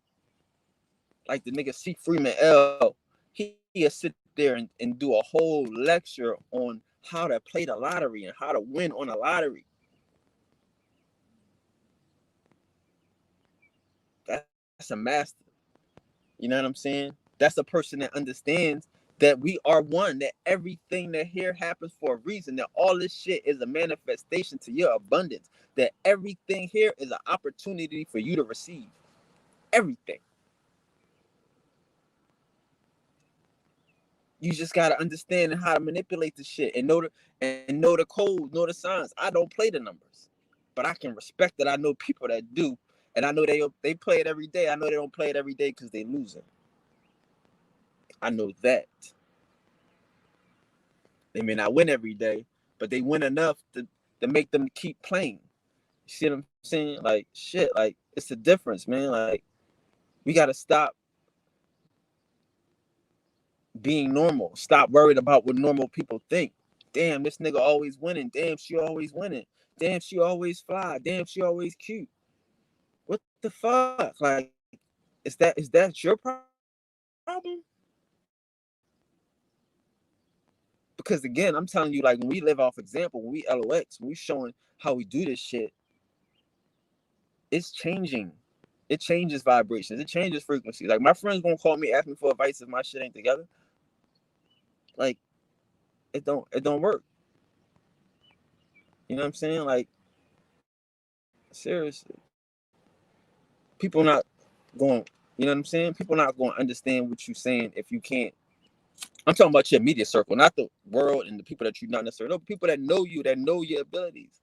Like the nigga C Freeman L, he'll sit there and do a whole lecture on how to play the lottery and how to win on a lottery. That's a master. You know what I'm saying? That's a person that understands that we are one, that everything that here happens for a reason, that all this shit is a manifestation to your abundance, that everything here is an opportunity for you to receive everything. You just gotta understand how to manipulate the shit and know the codes, know the signs. I don't play the numbers, but I can respect that. I know people that do, and I know they play it every day. I know they don't play it every day because they losing. I know that. They may not win every day, but they win enough to make them keep playing. You see what I'm saying? Like shit, like it's the difference, man. Like we gotta stop being normal. Stop worried about what normal people think. Damn, this nigga always winning. Damn, she always winning. Damn, she always fly. Damn, she always cute. What the fuck? Like, is that your problem? Because again, I'm telling you, like when we live off example, when we LOX, when we showing how we do this shit, it's changing. It changes vibrations. It changes frequency. Like my friends gonna call me, ask me for advice if my shit ain't together. Like it don't work. You know what I'm saying? Like seriously, people not going. You know what I'm saying? People not going to understand what you're saying if you can't. I'm talking about your media circle, not the world and the people that you not necessarily know. People that know you, that know your abilities.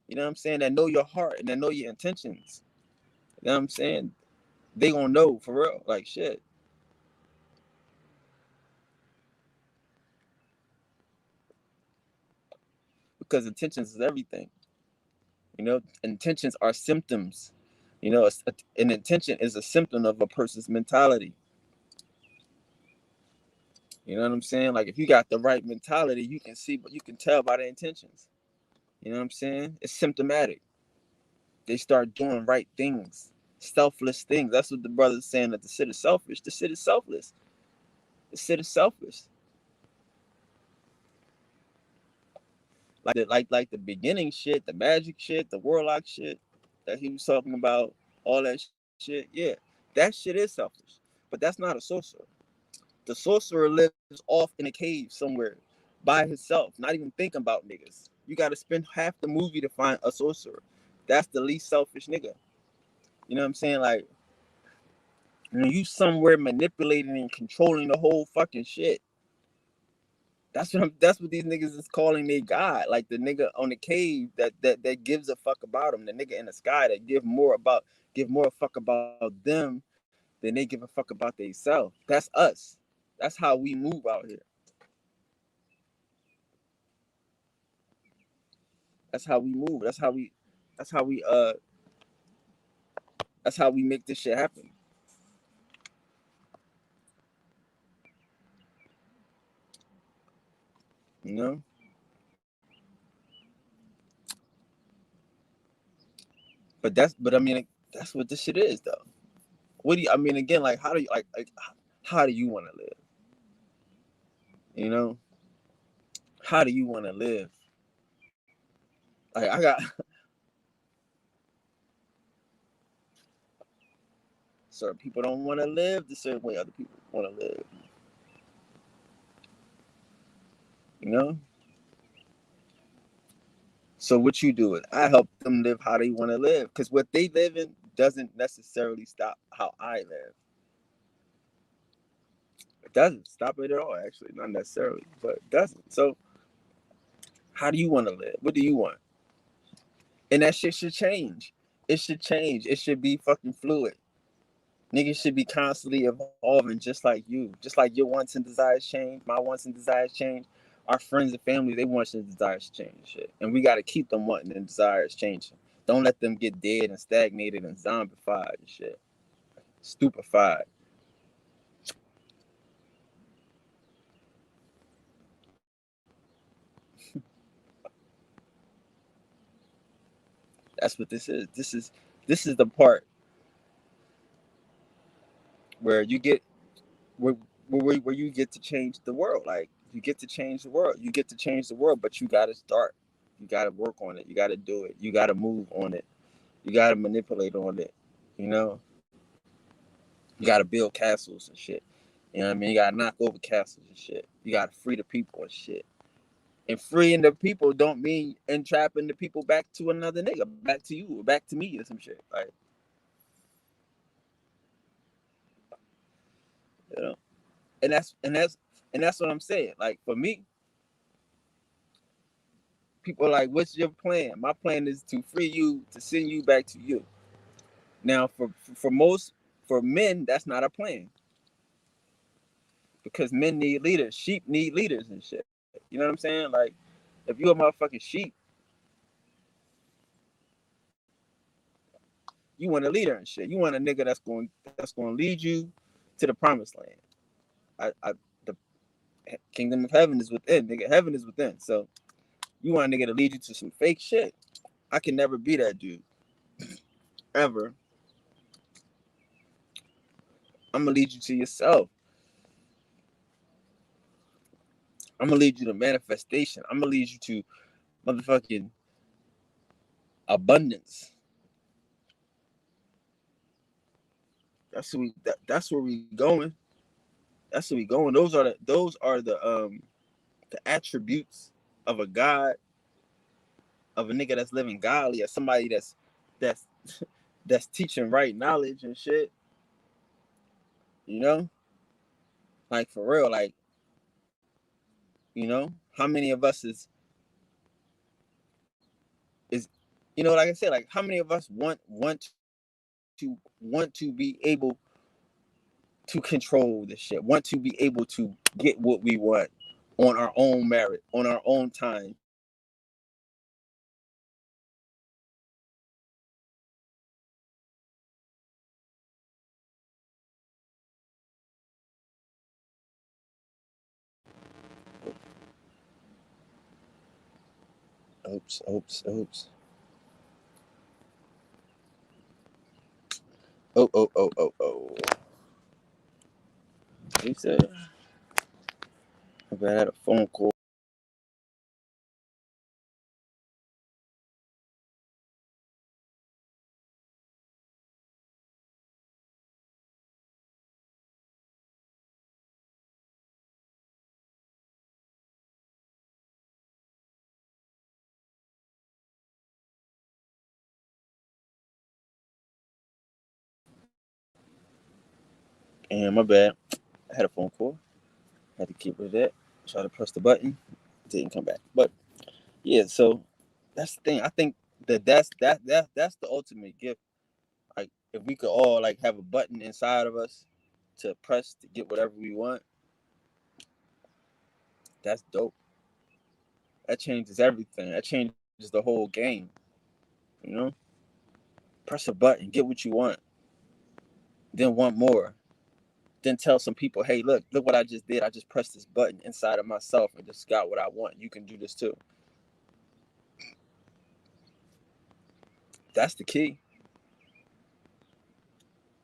You know what I'm saying? That know your heart and that know your intentions. You know what I'm saying? They gonna know for real. Like shit. Because intentions is everything. You know, intentions are symptoms. You know, an intention is a symptom of a person's mentality. You know what I'm saying? Like if you got the right mentality, you can see, but you can tell by the intentions. You know what I'm saying? It's symptomatic. They start doing right things, selfless things. That's what the brother's saying, that the shit is selfish. The shit is selfless. The shit is selfish. Like the beginning shit, the magic shit, the warlock shit that he was talking about, all that shit. Yeah, that shit is selfish. But that's not a sorcerer. The sorcerer lives off in a cave somewhere by himself, not even thinking about niggas. You got to spend half the movie to find a sorcerer. That's the least selfish nigga. You know what I'm saying? Like, when you somewhere manipulating and controlling the whole fucking shit. That's what these niggas is calling their God. Like the nigga on the cave that gives a fuck about them. The nigga in the sky that give more fuck about them than they give a fuck about themselves. That's us. That's how we move out here. That's how we move. That's how we that's how we make this shit happen. You know? But I mean that's what this shit is though. What do you I mean again, like how do you want to live? You know? How do you want to live? Like I got certain people don't want to live the certain way other people want to live. You know? So what you do is I help them live how they want to live. Because what they live in doesn't necessarily stop how I live. It doesn't stop it at all, actually. Not necessarily, but it doesn't. So how do you want to live? What do you want? And that shit should change. It should change. It should be fucking fluid. Niggas should be constantly evolving just like you. Just like your wants and desires change, my wants and desires change. Our friends and family, they wants and desires change shit. And we gotta keep them wanting and desires changing. Don't let them get dead and stagnated and zombified and shit. Stupefied. That's what this is. This is the part where you get where where you get to change the world. Like you get to change the world. You get to change the world, but you gotta start. You gotta work on it. You gotta do it. You gotta move on it. You gotta manipulate on it. You know, you gotta build castles and shit. You know what I mean? You gotta knock over castles and shit. You gotta free the people and shit. And freeing the people don't mean entrapping the people back to another nigga, back to you, or back to me or some shit. Like, you know, and that's what I'm saying. Like for me, people are like, "What's your plan?" My plan is to free you, to send you back to you. Now, for men, that's not a plan because men need leaders. Sheep need leaders and shit. You know what I'm saying? Like, if you're a motherfucking sheep, you want a leader and shit. You want a nigga that's going to lead you to the promised land. The kingdom of heaven is within, nigga. Heaven is within. So you want a nigga to lead you to some fake shit. I can never be that dude ever. I'm gonna lead you to yourself. I'm gonna lead you to manifestation. I'm gonna lead you to motherfucking abundance. That's where we going. That's where we going. Those are the attributes of a God, of a nigga that's living godly, as somebody that's that's teaching right knowledge and shit. You know, like for real. Like, how many of us is like I said, like how many of us want to be able to control this shit, want to be able to get what we want on our own merit, on our own time. Oops. Oh. He said, I had a phone call. And my bad. I had a phone call. Had to keep with that. Try to press the button. Didn't come back. But yeah, so that's the thing. I think that's the ultimate gift. Like if we could all like have a button inside of us to press to get whatever we want, that's dope. That changes everything. That changes the whole game. You know? Press a button, get what you want, then want more. Then tell some people, hey, look what I just did. I just pressed this button inside of myself and just got what I want. You can do this too. That's the key.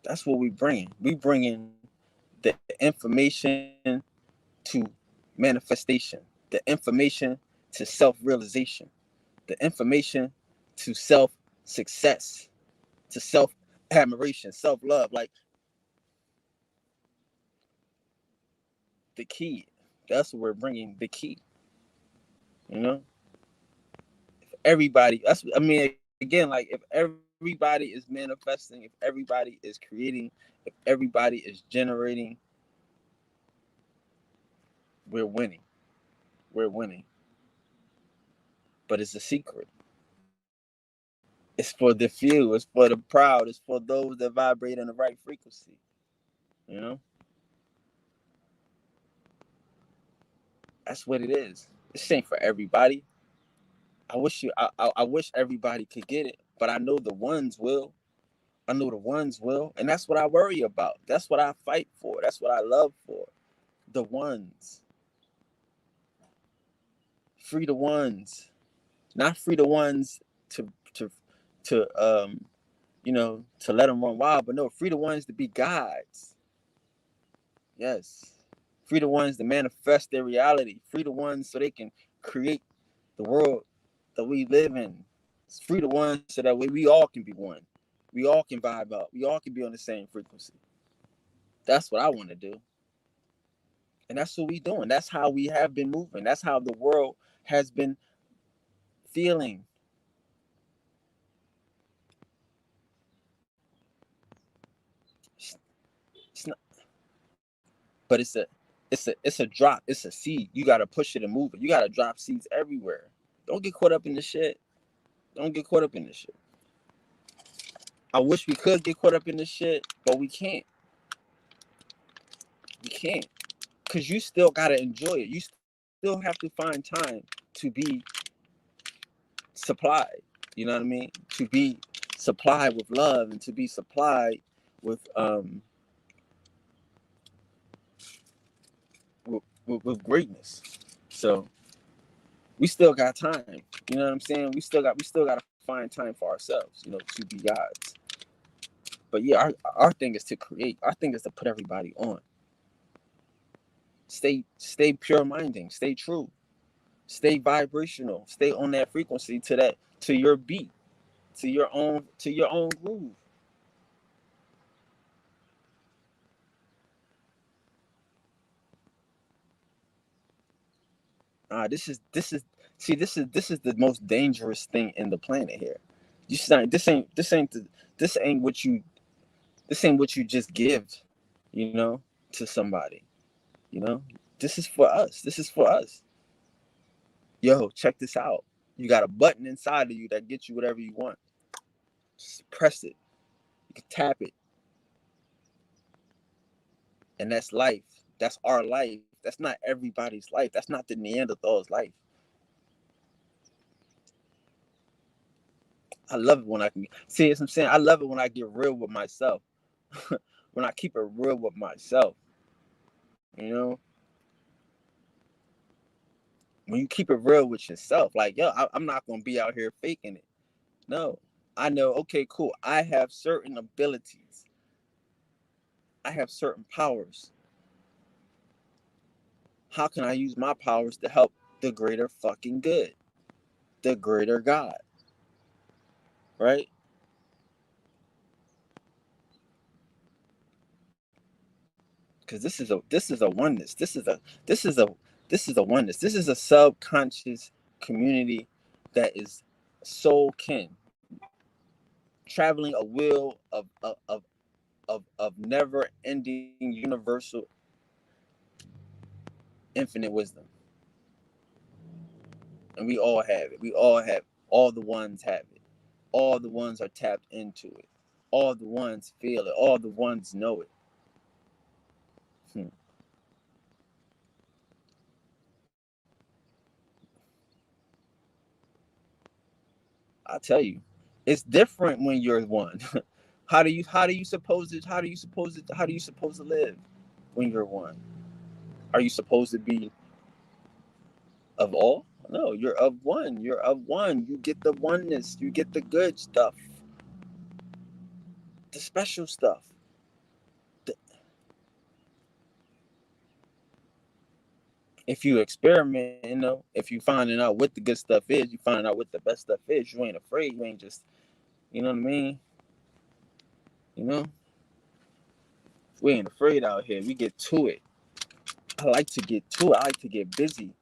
That's what we bring. We bring in the information to manifestation, the information to self-realization, the information to self-success, to self-admiration, self-love. Like the key. That's what we're bringing. The key. You know, everybody. I mean, again, like if everybody is manifesting, if everybody is creating, if everybody is generating, we're winning. We're winning. But it's a secret. It's for the few. It's for the proud. It's for those that vibrate in the right frequency. You know, that's what it is. This ain't for everybody. I wish everybody could get it, but I know the ones will. I know the ones will, and that's what I worry about. That's what I fight for. That's what I love for. The ones, free the ones, not free the ones to to let them run wild, but no, free the ones to be gods. Yes, free the ones to manifest their reality. Free the ones so they can create the world that we live in. Free the ones so that way we all can be one. We all can vibe out. We all can be on the same frequency. That's what I want to do. And that's what we doing. That's how we have been moving. That's how the world has been feeling. It's not, but it's a drop. It's a seed. You gotta push it and move it. You gotta drop seeds everywhere. Don't get caught up in the shit. Don't get caught up in this shit. I wish we could get caught up in this shit, but we can't. We can't. Cause you still gotta enjoy it. You still have to find time to be supplied. You know what I mean? To be supplied with love and to be supplied with with greatness. So we still got time. You know what I'm saying? We still got to find time for ourselves. To be gods. But yeah, our thing is to create. Our thing is to put everybody on. Stay pure minding. Stay true. Stay vibrational. Stay on that frequency to your beat, to your own groove. This is the most dangerous thing in the planet here. You saying this ain't what you this ain't what you just give, you know, to somebody. You know, this is for us. This is for us. Yo, check this out. You got a button inside of you that gets you whatever you want. Just press it. You can tap it, and that's life. That's our life. That's not everybody's life. That's not the Neanderthal's life. I love it when I can see what I'm saying. I love it when I get real with myself. When I keep it real with myself, you know, when you keep it real with yourself, like, yo, I'm not gonna be out here faking it. No, I know. Okay, cool. I have certain abilities. I have certain powers. How can I use my powers to help the greater fucking good, the greater God, right? Because this is a oneness. This is a this is a oneness. This is a subconscious community that is soul kin, traveling a wheel of never ending universal infinite wisdom. And we all have it. We all have all the ones have it. All the ones are tapped into it. All the ones feel it. All the ones know it. Hmm. I tell you, it's different when you're one. How do you suppose to live when you're one? Are you supposed to be of all? No, you're of one. You're of one. You get the oneness. You get the good stuff, the special stuff. The, if you experiment, if you finding out what the good stuff is, you finding out what the best stuff is. You ain't afraid. You ain't just, you know what I mean? You know, we ain't afraid out here. We get to it. I like to get to it. I like to get busy.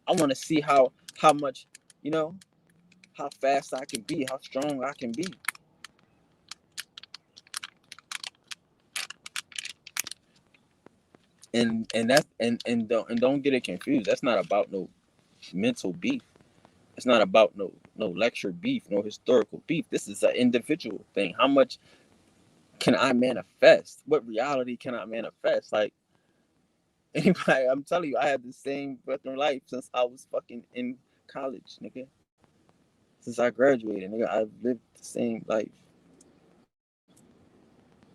I want to see how much, you know, how fast I can be, how strong I can be. And don't get it confused. That's not about no mental beef. It's not about no lecture beef, no historical beef. This is an individual thing. How much can I manifest? What reality can I manifest? Like anybody, I'm telling you, I had the same fucking life since I was fucking in college, nigga. Since I graduated, nigga, I've lived the same life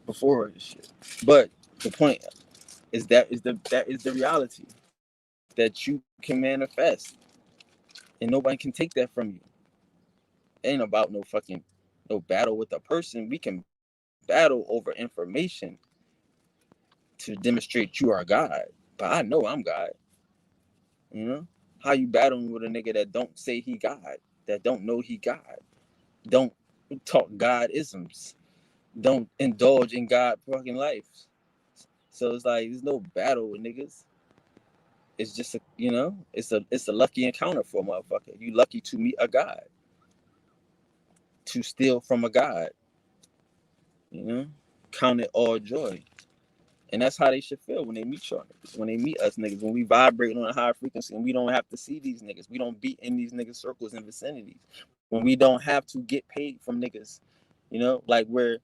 before this shit. But the point is that is the reality that you can manifest, and nobody can take that from you. It ain't about no battle with a person. We can battle over information to demonstrate you are God. But I know I'm God. You know? How you battling with a nigga that don't say he God, that don't know he God, don't talk God isms, don't indulge in God fucking life. So it's like there's no battle with niggas. It's just it's a lucky encounter for a motherfucker. You lucky to meet a God, to steal from a God, you know? Count it all joy. And that's how they should feel when they meet y'all niggas. When they meet us niggas, when we vibrate on a high frequency and we don't have to see these niggas. We don't be in these niggas circles and vicinities. When we don't have to get paid from niggas. Like where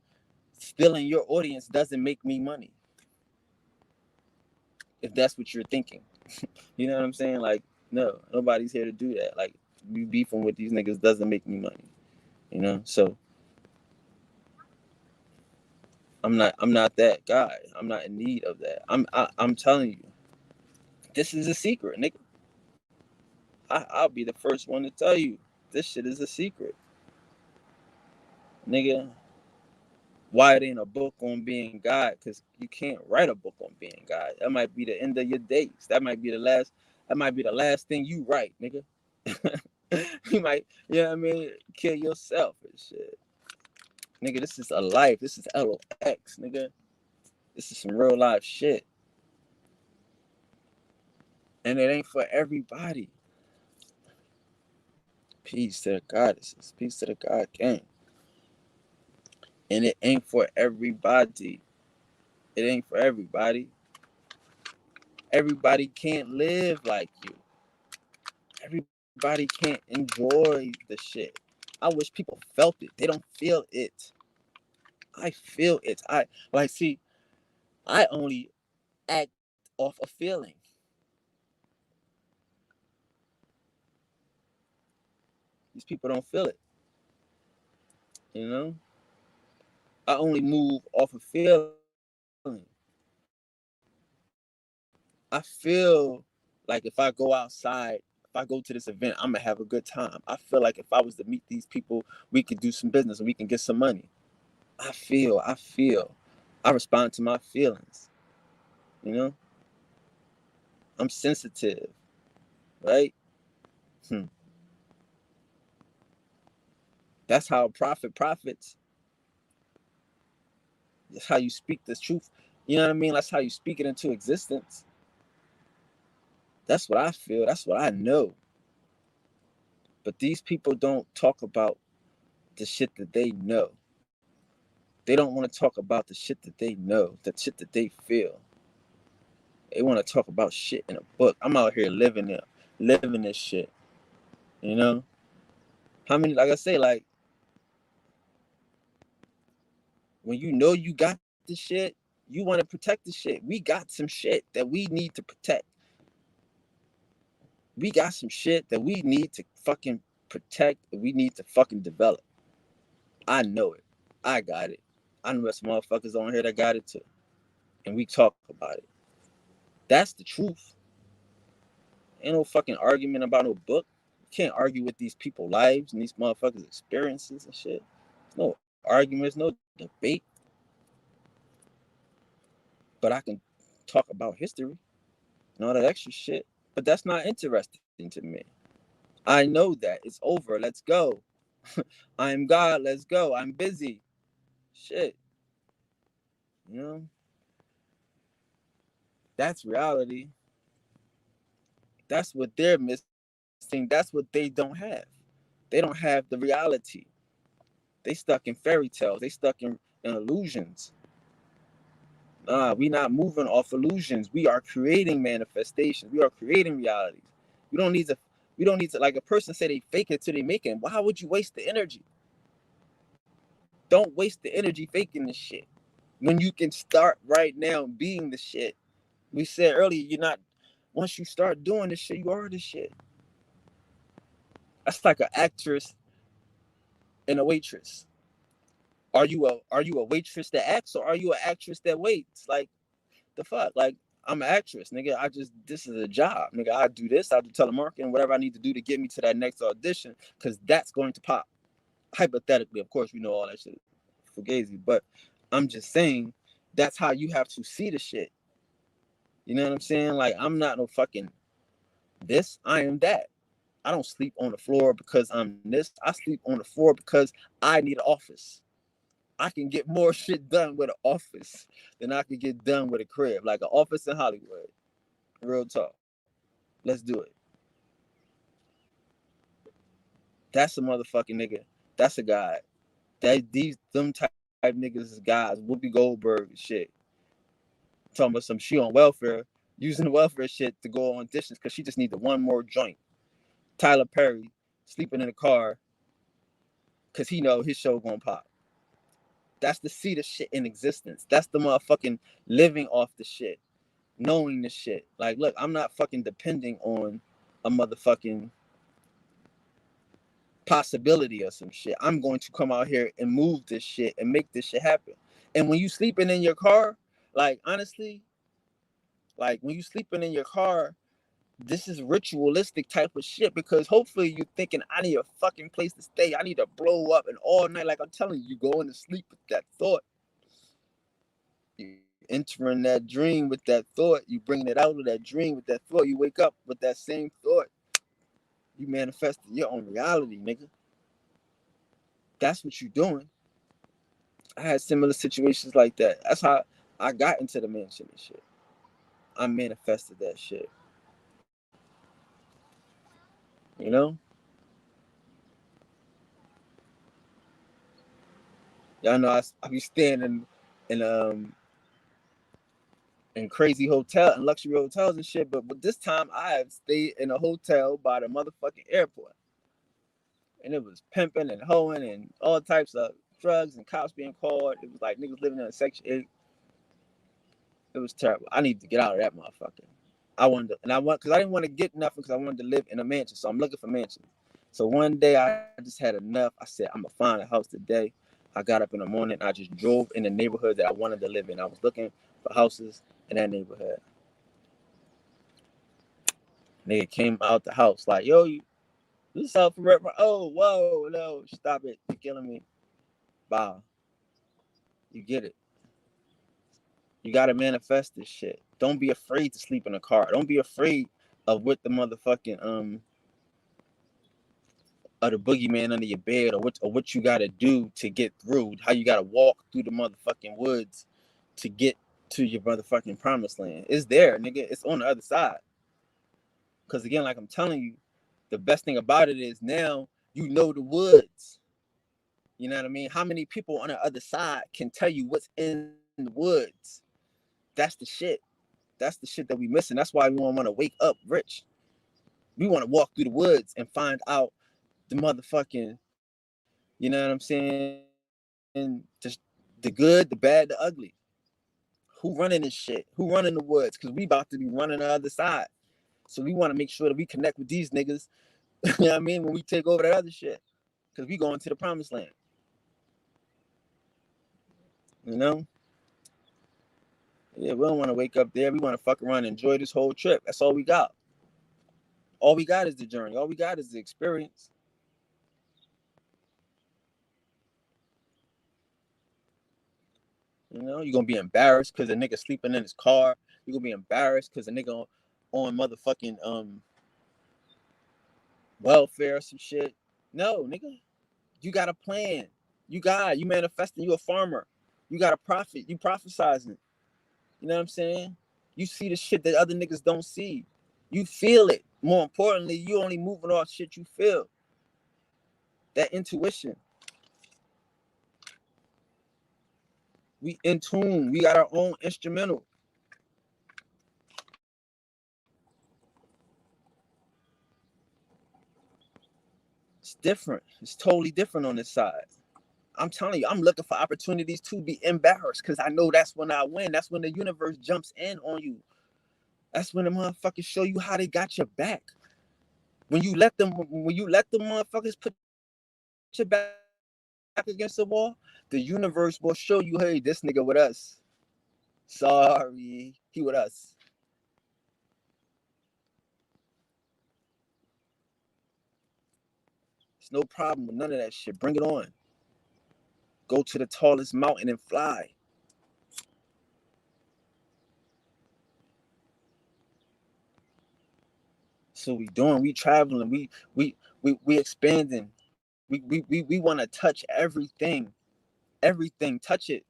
stealing your audience doesn't make me money. If that's what you're thinking. You know what I'm saying? Like, no, nobody's here to do that. Like, we beefing with these niggas doesn't make me money. So I'm not that guy. I'm not in need of that. I'm telling you, this is a secret, nigga. I'll be the first one to tell you this shit is a secret, nigga. Why it ain't a book on being God? Because you can't write a book on being God. That might be the end of your days. That might be the last. That might be the last thing you write, nigga. You might, what I mean, kill yourself and shit, nigga. This is a life. This is LOX, nigga. This is some real life shit. And it ain't for everybody. Peace to the goddesses. Peace to the God gang. And it ain't for everybody. It ain't for everybody. Everybody can't live like you. Everybody can't enjoy the shit. I wish people felt it. They don't feel it. I feel it. See, I only act off a feeling. These people don't feel it. You know? I only move off a feeling. I feel like if I go outside, if I go to this event, I'm gonna have a good time. I feel like if I was to meet these people, we could do some business and we can get some money. I feel. I respond to my feelings. You know? I'm sensitive, right? Hmm. That's how a prophet profits. That's how you speak the truth. You know what I mean? That's how you speak it into existence. That's what I feel. That's what I know. But these people don't talk about the shit that they know. They don't want to talk about the shit that they know, the shit that they feel. They want to talk about shit in a book. I'm out here living this shit. You know? How many, like I say, like, when you know you got the shit, you want to protect the shit. We got some shit that we need to protect. We got some shit that we need to fucking protect. We need to fucking develop. I know it. I got it. I know some motherfuckers on here that got it too. And we talk about it. That's the truth. Ain't no fucking argument about no book. You can't argue with these people's lives and these motherfuckers' experiences and shit. There's no arguments, no debate. But I can talk about history and all that extra shit. But that's not interesting to me. I know that. It's over. Let's go. I am God. Let's go. I'm busy. Shit. You know? That's reality. That's what they're missing. That's what they don't have. They don't have the reality. They stuck in fairy tales. They stuck in illusions. We not moving off illusions. We are creating manifestations. We are creating realities. We don't need to. We don't need to. Like a person say they fake it till they make it. Why would you waste the energy? Don't waste the energy faking this shit when you can start right now being the shit. We said earlier, you're not. Once you start doing this shit, you are the shit. That's like an actress and a waitress. Are you a waitress that acts or are you an actress that waits? Like the fuck? Like I'm an actress, nigga. This is a job, nigga. I do this, I do telemarketing, whatever I need to do to get me to that next audition, because that's going to pop. Hypothetically, of course, we know all that shit fugazi, but I'm just saying that's how you have to see the shit. You know what I'm saying? Like I'm not no fucking this. I am that. I don't sleep on the floor because I'm this. I sleep on the floor because I need an office. I can get more shit done with an office than I can get done with a crib. Like an office in Hollywood. Real talk. Let's do it. That's a motherfucking nigga. That's a guy. Them type niggas is guys. Whoopi Goldberg and shit. Talking about some she on welfare, using the welfare shit to go on auditions because she just need the one more joint. Tyler Perry sleeping in the car because he know his show gonna pop. That's the see the shit in existence. That's the motherfucking living off the shit. Knowing the shit. Like, look, I'm not fucking depending on a motherfucking possibility or some shit. I'm going to come out here and move this shit and make this shit happen. And when you sleeping in your car, like honestly, like when you sleeping in your car, this is ritualistic type of shit because hopefully you thinking I need a fucking place to stay. I need to blow up and all night. Like I'm telling you, going to sleep with that thought. You entering that dream with that thought. You bringing it out of that dream with that thought. You wake up with that same thought. You manifesting your own reality, nigga. That's what you doing. I had similar situations like that. That's how I got into the mansion and shit. I manifested that shit. You know, y'all know I be staying in crazy hotel and luxury hotels and shit. But this time I have stayed in a hotel by the motherfucking airport, and it was pimping and hoeing and all types of drugs and cops being called. It was like niggas living in a Section 8. It was terrible. I need to get out of that motherfucker. Because I didn't want to get nothing because I wanted to live in a mansion. So I'm looking for mansions. So one day I just had enough. I said, I'm gonna find a house today. I got up in the morning. I just drove in the neighborhood that I wanted to live in. I was looking for houses in that neighborhood. Nigga came out the house like, yo, this out for rent. Oh, whoa, no, stop it. You're killing me. Wow. You get it. You gotta manifest this shit. Don't be afraid to sleep in a car. Don't be afraid of what the motherfucking of the boogeyman under your bed, or what you gotta do to get through, how you gotta walk through the motherfucking woods to get to your motherfucking promised land. It's there, nigga. It's on the other side. Cause again, like I'm telling you, the best thing about it is now you know the woods. You know what I mean? How many people on the other side can tell you what's in the woods? That's the shit. That's the shit that we missing. That's why we don't want to wake up rich. We want to walk through the woods and find out the motherfucking, you know what I'm saying? Just the good, the bad, the ugly. Who running this shit? Who running the woods? Because we about to be running the other side. So we want to make sure that we connect with these niggas. You know what I mean? When we take over that other shit. Because we going to the promised land. You know? Yeah, we don't want to wake up there. We want to fuck around and enjoy this whole trip. That's all we got. All we got is the journey. All we got is the experience. You know, you're gonna be embarrassed because a nigga sleeping in his car. You're gonna be embarrassed because a nigga on motherfucking welfare or some shit. No, nigga. You got a plan. You manifesting, you a farmer. You got a profit. You prophesizing. You know what I'm saying? You see the shit that other niggas don't see. You feel it. More importantly, you only moving off shit you feel. That intuition. We in tune. We got our own instrumental. It's different. It's totally different on this side. I'm telling you, I'm looking for opportunities to be embarrassed because I know that's when I win. That's when the universe jumps in on you. That's when the motherfuckers show you how they got your back. When you let them motherfuckers put your back against the wall, the universe will show you, hey, this nigga with us. Sorry, he with us. It's no problem with none of that shit. Bring it on. Go to the tallest mountain and fly. So we doing, we traveling, we expanding. We want to touch everything. Everything. Touch it.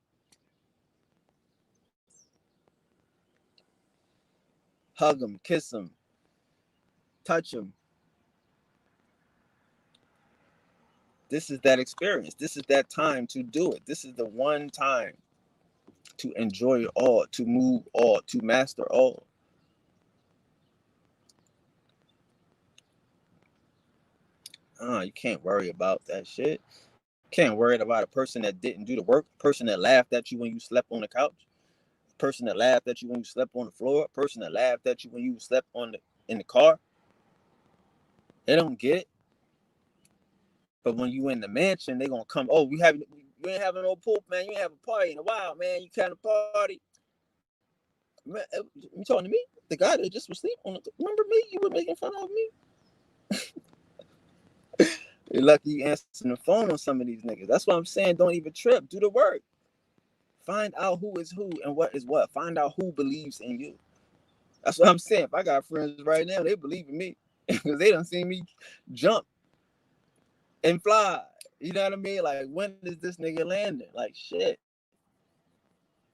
Hug them, kiss them, touch them. This is that experience. This is that time to do it. This is the one time to enjoy it all, to move all, to master all. You can't worry about that shit. Can't worry about a person that didn't do the work, a person that laughed at you when you slept on the couch, a person that laughed at you when you slept on the floor, a person that laughed at you when you slept in the car. They don't get it. But when you in the mansion, they gonna come. Oh, we ain't having no pool, man. You ain't have a party in a while, man. You kind of party. Man, you talking to me? The guy that just was asleep on the. Remember me? You were making fun of me. You're lucky you answering the phone on some of these niggas. That's what I'm saying. Don't even trip. Do the work. Find out who is who and what is what. Find out who believes in you. That's what I'm saying. If I got friends right now, they believe in me because they done seen me jump and fly. You know what I mean? Like, when is this nigga landing? Like, shit.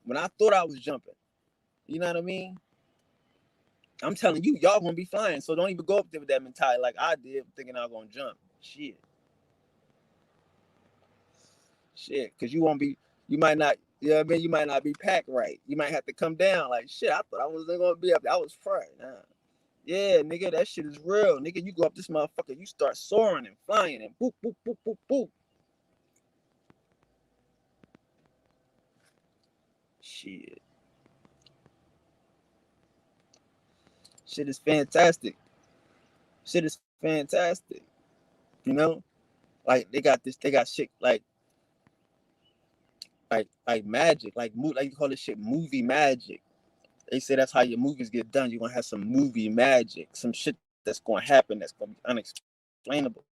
When I thought I was jumping. You know what I mean? I'm telling you, y'all gonna be flying. So don't even go up there with that mentality like I did, thinking I'm gonna jump. Shit, because you won't be, you might not, you know what I mean? You might not be packed right. You might have to come down like, shit, I thought I wasn't gonna be up there. I was fried. Nah. Yeah, nigga, that shit is real. Nigga, you go up this motherfucker, you start soaring and flying and boop, boop, boop, boop, boop. Shit. Shit is fantastic. Shit is fantastic. You know? Like they got shit like magic, like you call this shit movie magic. They say that's how your movies get done. You're gonna have some movie magic, some shit that's gonna happen that's gonna be unexplainable.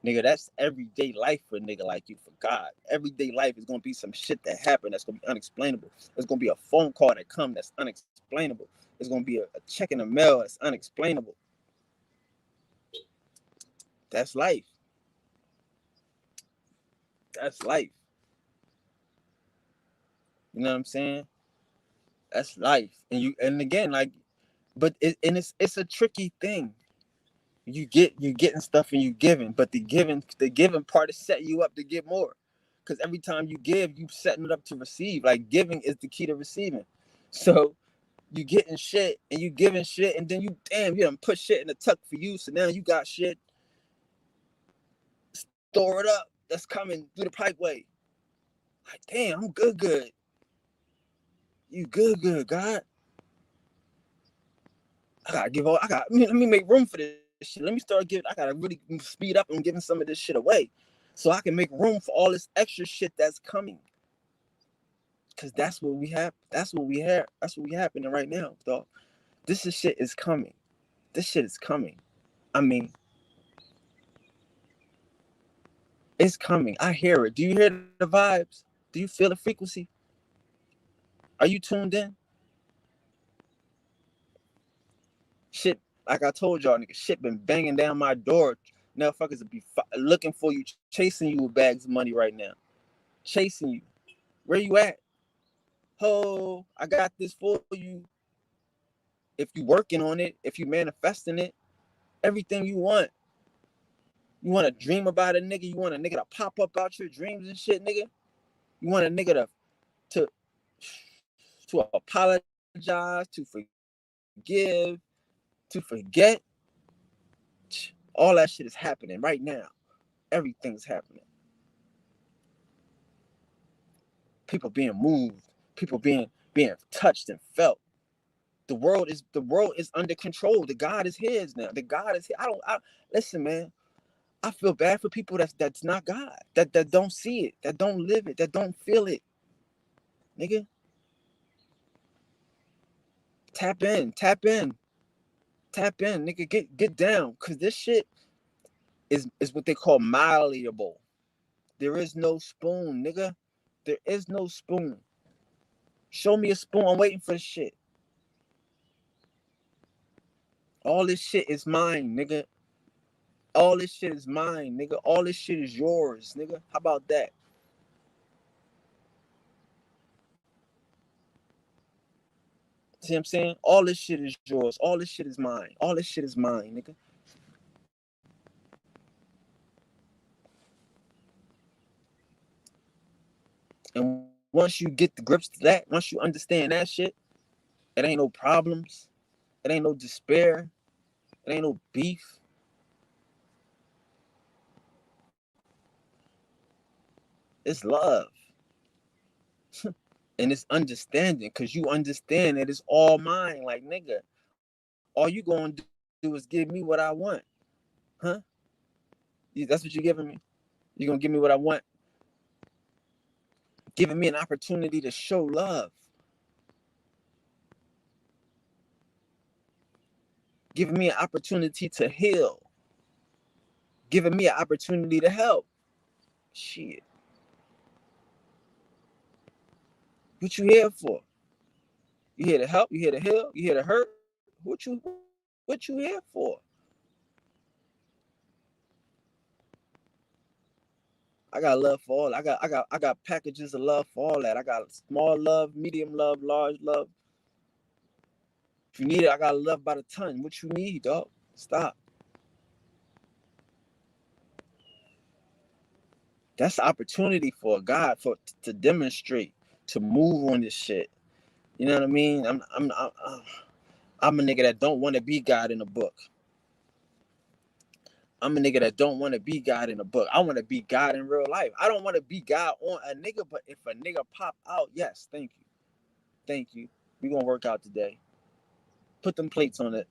Nigga, that's everyday life for a nigga like you, for God. Everyday life is gonna be some shit that happen that's gonna be unexplainable. There's gonna be a phone call that come that's unexplainable. There's gonna be a check in the mail that's unexplainable. That's life. That's life. You know what I'm saying? That's life. And again, like, but it's a tricky thing. You getting stuff and you giving, but the giving part is setting you up to get more. Because every time you give, you setting it up to receive. Like giving is the key to receiving. So you getting shit and you giving shit, and then you done put shit in the tuck for you. So now you got shit, store it up. That's coming through the pipeway. Like, damn, I'm good. You good, God. Let me make room for this shit. Let me start giving. I gotta really speed up and giving some of this shit away, so I can make room for all this extra shit that's coming. Cause that's what we have. That's what we have. That's what we happening right now, dog. Shit is coming. This shit is coming. I mean, it's coming. I hear it. Do you hear the vibes? Do you feel the frequency? Are you tuned in? Shit, like I told y'all, nigga, shit been banging down my door. Motherfuckers will be looking for you, chasing you with bags of money right now. Chasing you. Where you at? Oh, I got this for you. If you working on it, if you manifesting it, everything you want. You want to dream about a nigga. You want a nigga to pop up out your dreams and shit, nigga. You want a nigga to apologize, to forgive, to forget. All that shit is happening right now. Everything's happening. People being moved. People being touched and felt. The world is under control. The God is his now. The God is here. Listen, man. I feel bad for people that's not God. That don't see it. That don't live it. That don't feel it. Nigga. Tap in. Nigga. Get down. Cause this shit is what they call malleable. There is no spoon, nigga. There is no spoon. Show me a spoon. I'm waiting for the shit. All this shit is mine, nigga. All this shit is mine, nigga. All this shit is yours, nigga. How about that? See what I'm saying? All this shit is yours. All this shit is mine. All this shit is mine, nigga. And once you get the grips to that, once you understand that shit, it ain't no problems. It ain't no despair. It ain't no beef. It's love. And it's understanding, because you understand that it's all mine. Like, nigga, all you gonna do is give me what I want. Huh? That's what you're giving me? You're gonna give me what I want? Giving me an opportunity to show love. Giving me an opportunity to heal. Giving me an opportunity to help. Shit. What you here for? You here to help? You here to heal? You here to hurt? What you here for? I got love for all. I got packages of love for all that. I got small love, medium love, large love. If you need it, I got love by the ton. What you need, dog? Stop. That's the opportunity for God to demonstrate, to move on this shit. You know what I mean? I'm a nigga that don't want to be God in a book. I'm a nigga that don't want to be God in a book. I want to be God in real life. I don't want to be God on a nigga, but if a nigga pop out, yes, thank you. Thank you. We gonna work out today. Put them plates on it.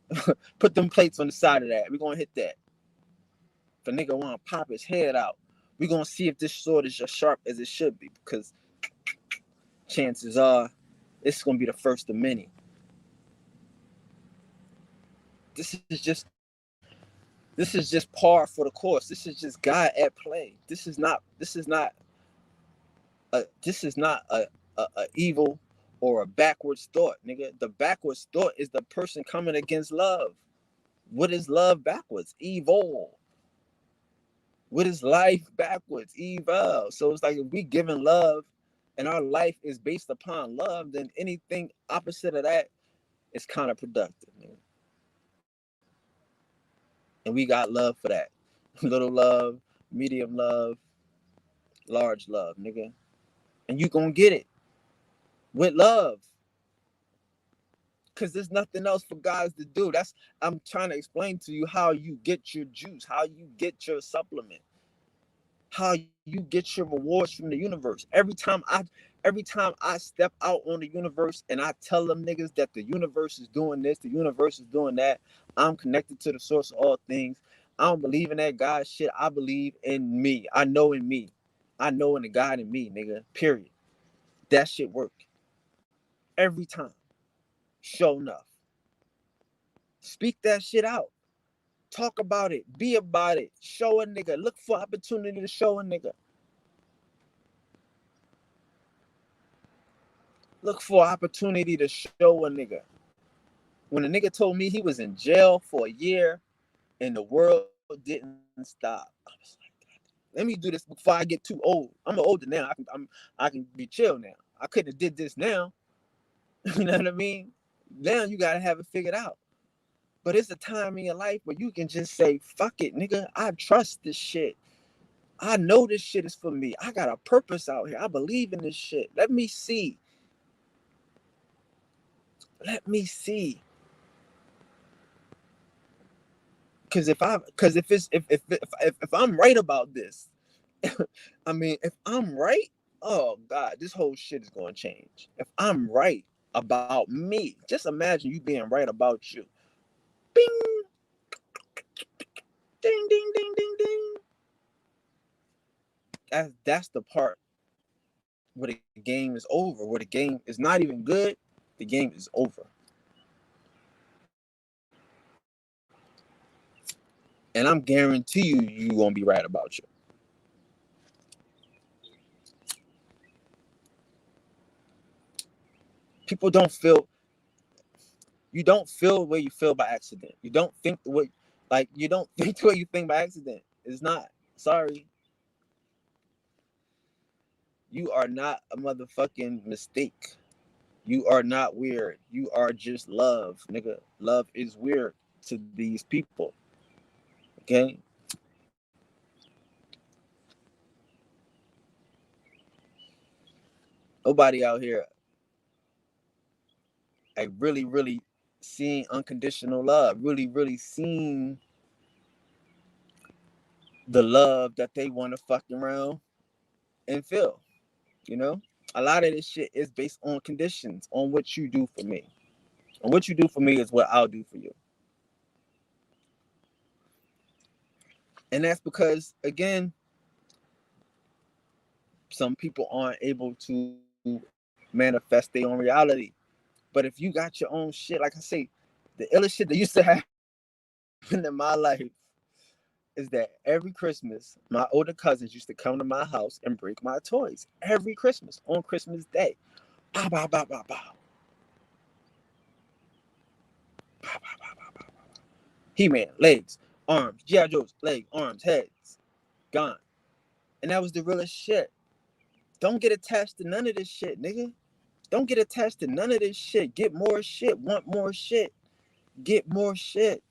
Put them plates on the side of that. We gonna hit that. If a nigga wanna pop his head out, we gonna see if this sword is as sharp as it should be, because chances are it's gonna be the first of many. This is just par for the course. This is just God at play. This is not a evil or a backwards thought, nigga. The backwards thought is the person coming against love. What is love backwards? Evil. What is life backwards? Evil. So it's like if we giving love and our life is based upon love, then anything opposite of that is counterproductive, nigga. And we got love for that. Little love, medium love, large love, nigga. And you gonna get it with love. Cause there's nothing else for guys to do. I'm trying to explain to you how you get your juice, how you get your supplement, how you get your rewards from the universe. Every time I step out on the universe and I tell them niggas that the universe is doing this, the universe is doing that, I'm connected to the source of all things. I don't believe in that God shit. I believe in me. I know in me. I know in the God in me, nigga. Period. That shit work. Every time. Show enough. Speak that shit out. Talk about it. Be about it. Show a nigga. Look for opportunity to show a nigga. Look for opportunity to show a nigga. When a nigga told me he was in jail for a year and the world didn't stop, I was like, let me do this before I get too old. I'm older now. I can be chill now. I couldn't have did this now. You know what I mean? Now you gotta have it figured out. But it's a time in your life where you can just say, fuck it, nigga. I trust this shit. I know this shit is for me. I got a purpose out here. I believe in this shit. Let me see. Let me see. Cause if I'm right about this, I mean, if I'm right, oh God, this whole shit is gonna change. If I'm right about me, just imagine you being right about you. Bing, ding, ding, ding, ding, ding. That's the part where the game is over. Where the game is not even good, the game is over. And I'm guarantee you gonna be right about you. People don't feel. You don't feel the way you feel by accident. You don't think the way, like you don't think the way you think by accident. It's not. Sorry. You are not a motherfucking mistake. You are not weird. You are just love, nigga. Love is weird to these people. Okay? Nobody out here like really seeing unconditional love. Really seeing the love that they want to fuck around and feel. You know? A lot of this shit is based on conditions, on what you do for me. And what you do for me is what I'll do for you. And that's because, again, some people aren't able to manifest their own reality. But if you got your own shit, like I say, the illest shit that used to happen in my life is that every Christmas, my older cousins used to come to my house and break my toys. Every Christmas, on Christmas Day. Bow, bow, bow, bow, bow. Bow, bow, bow, bow, bow. He-Man, legs, arms, G.I. Joe's, legs, arms, heads, gone. And that was the realest shit. Don't get attached to none of this shit, nigga. Don't get attached to none of this shit. Get more shit. Want more shit. Get more shit.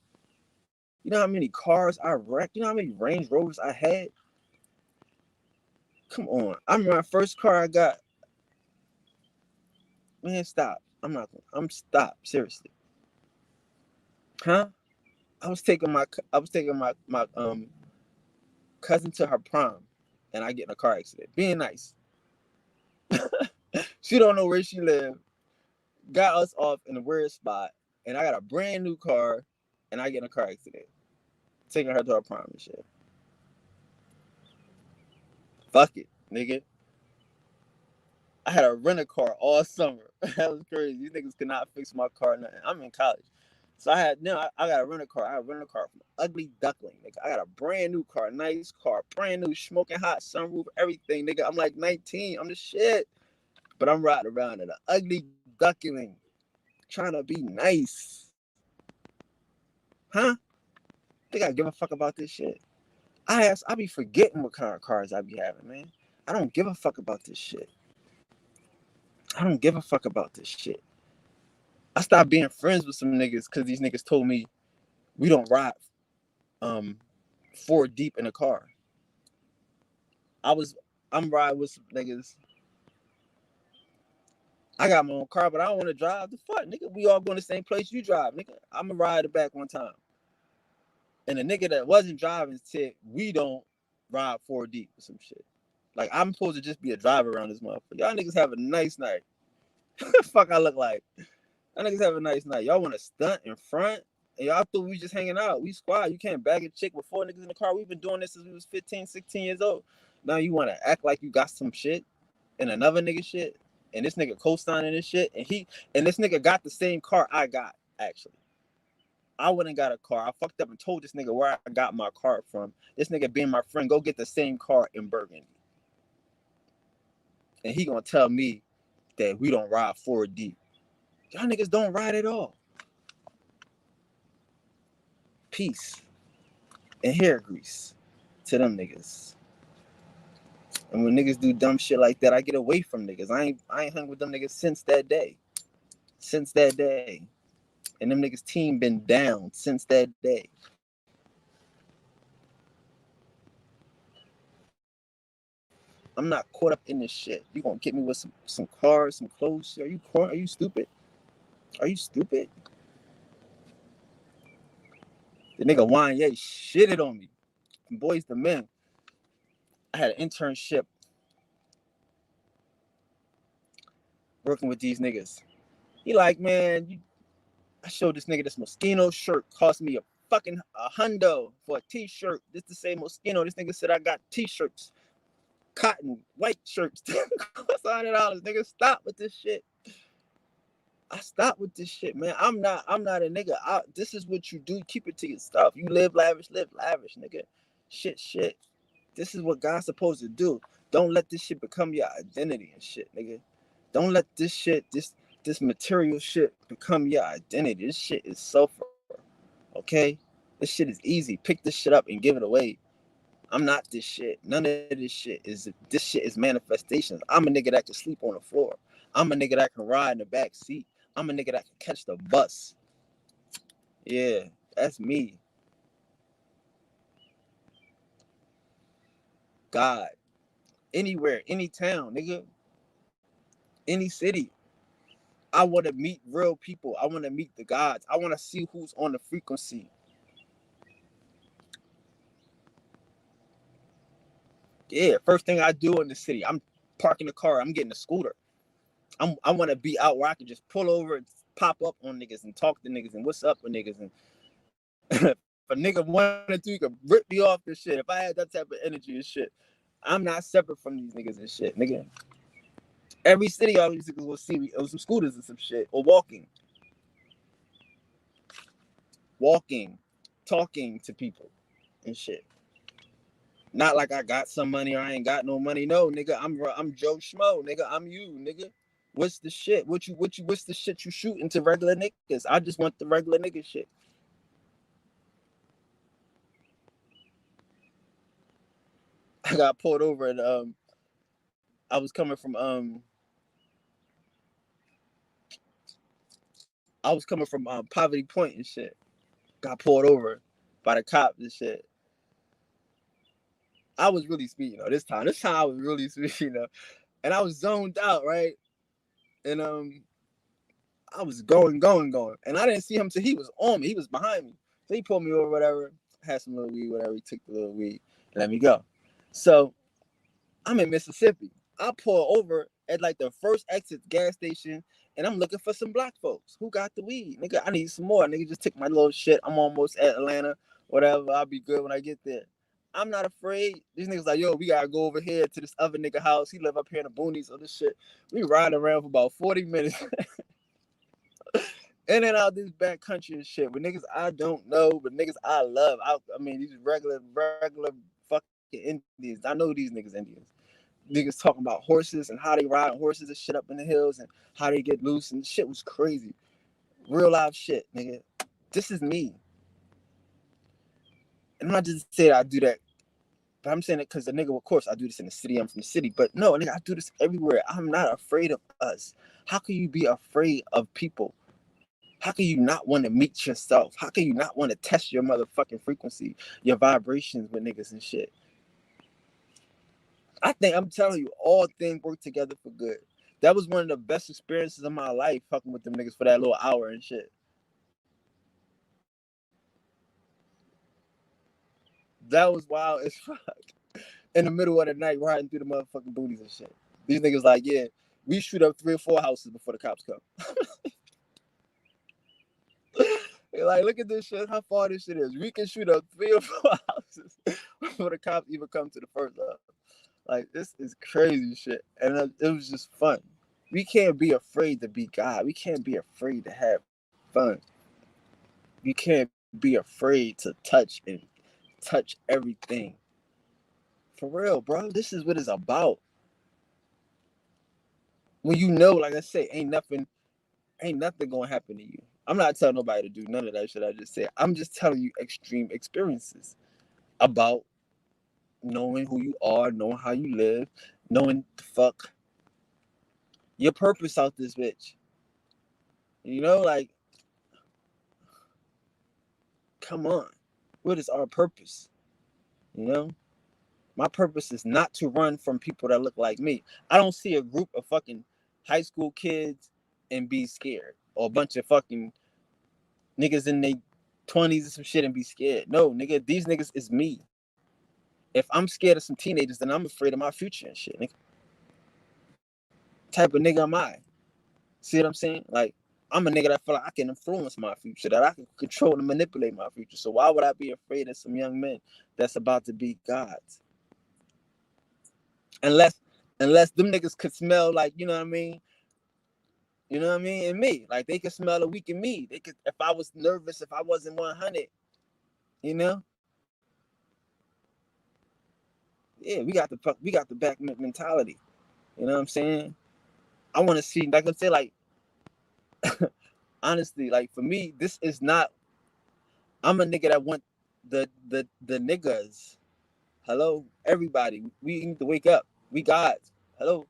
You know how many cars I wrecked? You know how many Range Rovers I had? Come on. I remember my first car I got. Man, stop. I'm stop. Seriously. Huh? I was taking my cousin to her prom, and I get in a car accident. Being nice. She don't know where she live. Got us off in a weird spot, and I got a brand new car, and I get in a car accident. Taking her to her prom and shit. Fuck it, nigga. I had a rental car all summer. That was crazy. These niggas could not fix my car. Nothing. I'm in college. So I got a rental car. I got a rental car from Ugly Duckling, nigga. I got a brand new car, nice car, brand new, smoking hot, sunroof, everything, nigga. I'm like 19. I'm the shit. But I'm riding around in an Ugly Duckling, trying to be nice. Huh? Think I give a fuck about this shit? I be forgetting what kind of cars I be having, man. I don't give a fuck about this shit. I don't give a fuck about this shit. I stopped being friends with some niggas because these niggas told me we don't ride um four deep in a car. I'm riding with some niggas. I got my own car, but I don't want to drive. The fuck, nigga? We all going the same place you drive, nigga. I'ma ride it back one time. And the nigga that wasn't driving said we don't ride four deep or some shit. Like I'm supposed to just be a driver around this motherfucker. Y'all niggas have a nice night. Fuck I look like. Y'all niggas have a nice night. Y'all want to stunt in front? And y'all thought we just hanging out. We squad. You can't bag a chick with four niggas in the car. We've been doing this since we was 15, 16 years old. Now you want to act like you got some shit and another nigga shit. And this nigga co-signing this shit. And this nigga got the same car I got, actually. I went and got a car. I fucked up and told this nigga where I got my car from. This nigga being my friend, go get the same car in Burgundy. And he gonna tell me that we don't ride four deep. Y'all niggas don't ride at all. Peace and hair grease to them niggas. And when niggas do dumb shit like that, I get away from niggas. I ain't hung with them niggas since that day. Since that day. And them niggas team been down since that day. I'm not caught up in this shit. You gonna get me with some cars, some clothes? Are you stupid? Are you stupid? The nigga Wanye shitted on me. From Boys to Men. I had an internship working with these niggas. He like, man, I showed this nigga this Moschino shirt. Cost me a hundo for a t-shirt. This the same Moschino. This nigga said I got t-shirts. Cotton, white shirts. Cost $100. Nigga, stop with this shit. I stop with this shit, man. I'm not a nigga. This is what you do. Keep it to yourself. You live lavish, nigga. Shit. This is what God's supposed to do. Don't let this shit become your identity and shit, nigga. Don't let this material shit become your identity. This shit is sulfur, okay? This shit is easy. Pick this shit up and give it away. I'm not this shit. None of this shit is manifestations. I'm a nigga that can sleep on the floor. I'm a nigga that can ride in the back seat. I'm a nigga that can catch the bus. Yeah, that's me. God. Anywhere, any town, nigga. Any city. I want to meet real people. I want to meet the gods. I want to see who's on the frequency. Yeah, first thing I do in the city, I'm parking the car. I'm getting a scooter. I want to be out where I can just pull over and pop up on niggas and talk to niggas and what's up with niggas. And if a nigga wanted to, you could rip me off this shit. If I had that type of energy and shit, I'm not separate from these niggas and shit, nigga. Every city, all these niggas will see me on some scooters and some shit, or walking, talking to people and shit. Not like I got some money or I ain't got no money. No, nigga, I'm Joe Schmo, nigga. I'm you, nigga. What's the shit? What's the shit you shooting to regular niggas? I just want the regular nigga shit. I got pulled over and I was coming from I was coming from Poverty Point and shit. Got pulled over by the cops and shit. I was really speeding this time. This time I was really speeding and I was zoned out, right? And I was going, and I didn't see him till he was on me. He was behind me, so he pulled me over, whatever. Had some little weed, whatever. He took the little weed, and let me go. So I'm in Mississippi. I pull over at like the first exit gas station, and I'm looking for some black folks who got the weed. Nigga, I need some more. Nigga, just take my little shit. I'm almost at Atlanta, whatever. I'll be good when I get there. I'm not afraid. These niggas like, yo, we gotta go over here to this other nigga house. He live up here in the boonies or this shit. We ride around for about 40 minutes. In and out this back country and shit with niggas I don't know, but niggas I love. I mean, these regular fucking Indians. I know these niggas Indians. Niggas talking about horses and how they ride horses and shit up in the hills and how they get loose and shit was crazy. Real life shit, nigga. This is me. And I'm not just saying I do that, but I'm saying it because the nigga, of course, I do this in the city. I'm from the city. But no, nigga, I do this everywhere. I'm not afraid of us. How can you be afraid of people? How can you not want to meet yourself? How can you not want to test your motherfucking frequency, your vibrations with niggas and shit? I think I'm telling you, all things work together for good. That was one of the best experiences of my life, fucking with them niggas for that little hour and shit. That was wild as fuck. In the middle of the night, riding through the motherfucking booties and shit. These niggas like, yeah, we shoot up 3 or 4 houses before the cops come. Like, look at this shit, how far this shit is. We can shoot up 3 or 4 houses before the cops even come to the first house. Like, this is crazy shit. And it was just fun. We can't be afraid to be God. We can't be afraid to have fun. You can't be afraid to touch everything. For real, bro. This is what it's about. When you know, like I say, ain't nothing gonna happen to you. I'm not telling nobody to do none of that shit I just said. I'm just telling you extreme experiences about knowing who you are, knowing how you live, knowing the fuck your purpose out this bitch. You know, like, come on. What is our purpose? You know? My purpose is not to run from people that look like me. I don't see a group of fucking high school kids and be scared. Or a bunch of fucking niggas in their 20s or some shit and be scared. No, nigga, these niggas is me. If I'm scared of some teenagers, then I'm afraid of my future and shit, nigga. Type of nigga am I? See what I'm saying? Like, I'm a nigga that feel like I can influence my future, that I can control and manipulate my future. So why would I be afraid of some young men that's about to be gods? Unless them niggas could smell, like, you know what I mean? You know what I mean? In me. Like, they could smell a weak in me. They could, if I was nervous, if I wasn't 100, you know? Yeah, we got the back mentality. You know what I'm saying? I want to see, like I said, like, honestly, like, for me, this is not, I'm a nigga that want the niggas. Hello, everybody. We need to wake up. We gods. Hello.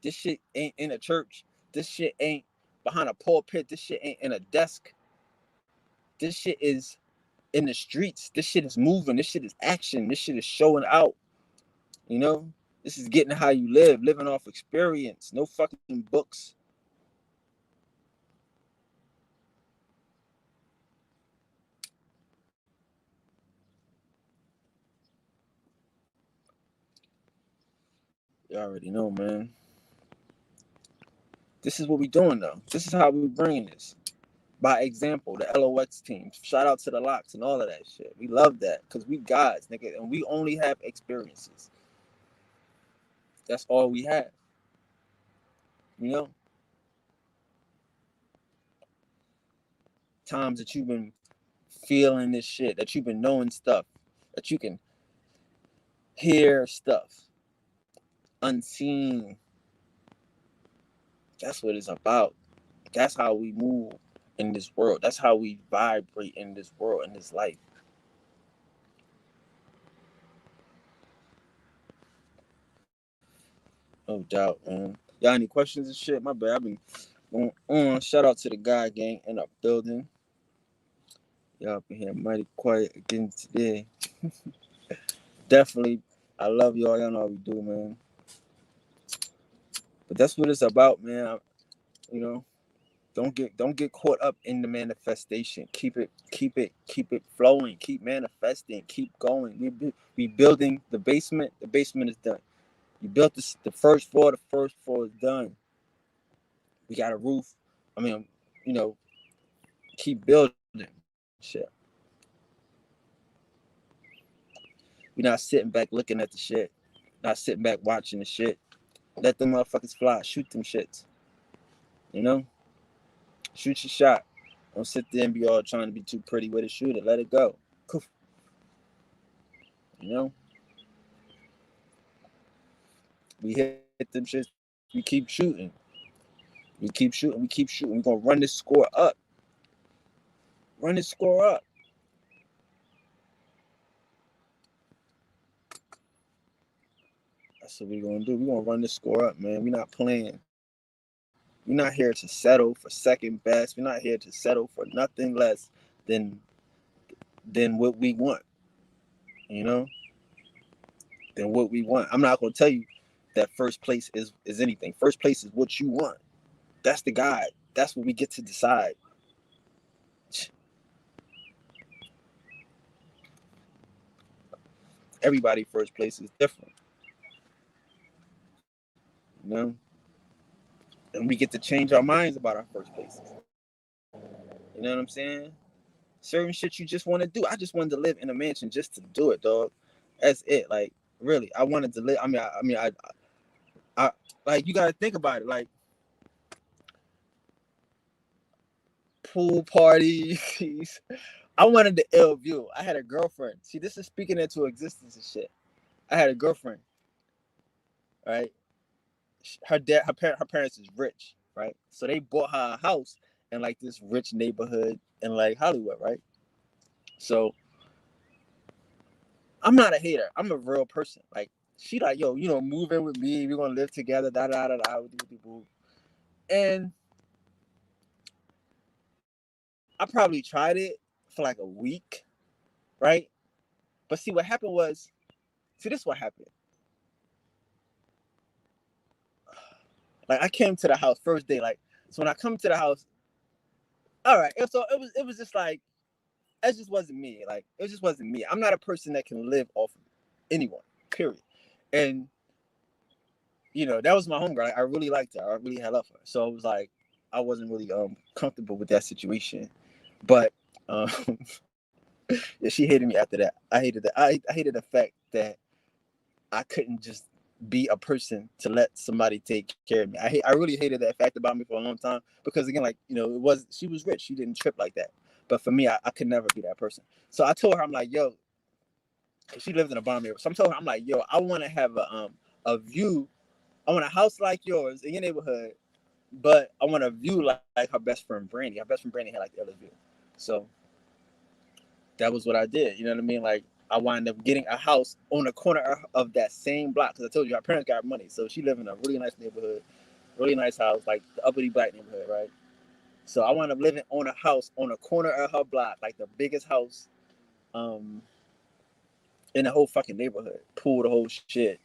This shit ain't in a church. This shit ain't behind a pulpit. This shit ain't in a desk. This shit is in the streets. This shit is moving. This shit is action. This shit is showing out. You know? This is getting how you live, living off experience. No fucking books. You already know, man. This is what we doing, though. This is how we bringing this. By example, the LOX team. Shout out to the Locks and all of that shit. We love that because we gods, nigga, and we only have experiences. That's all we have. You know? Times that you've been feeling this shit, that you've been knowing stuff, that you can hear stuff unseen. That's what it's about. That's how we move in this world. That's how we vibrate in this world, in this life. No doubt, man. Y'all any questions and shit? My bad. I've been going on? Shout out to the guy gang in the building. Y'all been here mighty quiet again today. Definitely, I love y'all. Y'all know how we do, man. But that's what it's about, man. You know, don't get caught up in the manifestation. Keep it flowing. Keep manifesting. Keep going. We building the basement. The basement is done. You built the first floor. The first floor is done. We got a roof. I mean, you know, keep building shit. We're not sitting back looking at the shit. Not sitting back watching the shit. Let them motherfuckers fly. Shoot them shits. You know? Shoot your shot. Don't sit there and be all trying to be too pretty with it. Shoot it. Let it go. You know? We hit them shits. We keep shooting. We keep shooting. We keep shooting. We're going to run this score up. Run this score up. That's what we're going to do. We're going to run this score up, man. We're not playing. We're not here to settle for second best. We're not here to settle for nothing less than what we want. You know? Than what we want. I'm not going to tell you that first place is anything. First place is what you want. That's the guide. That's what we get to decide. Everybody first place is different. You know? And we get to change our minds about our first places. You know what I'm saying? Certain shit you just want to do. I just wanted to live in a mansion just to do it, dog. That's it. Like, really, I wanted to live. I like you gotta think about it. Like pool parties. I wanted the ill view. I had a girlfriend. See, this is speaking into existence and shit. I had a girlfriend, right? Her parents is rich, right? So they bought her a house in like this rich neighborhood in like Hollywood, right? So I'm not a hater. I'm a real person. Like she like, yo, move in with me. We're gonna live together. Da da da da. And I probably tried it for like a week, right? But see, what happened was, this is what happened. Like I came to the house first day. Like so, when I come to the house, all right. So it was just like it just wasn't me. Like it just wasn't me. I'm not a person that can live off of anyone. Period. And that was my homegirl. Like, I really liked her. I really had love for her. So it was like I wasn't really comfortable with that situation. But um, yeah, she hated me after that. I hated that. I hated the fact that I couldn't just be a person to let somebody take care of me. I really hated that fact about me for a long time because again, like she was rich. She didn't trip like that. But for me, I could never be that person. So I told her, I'm like, yo, she lived in a bomb area. So I'm telling her, I'm like, yo, I want to have a view. I want a house like yours in your neighborhood, but I want a view like her best friend Brandy. Her best friend Brandy had like the other view. So that was what I did. You know what I mean? Like I wound up getting a house on the corner of that same block because I told you our parents got money, so she lived in a really nice neighborhood, really nice house, like the uppity black neighborhood, right? So I wound up living on a house on the corner of her block, like the biggest house um, in the whole fucking neighborhood, pool, the whole shit.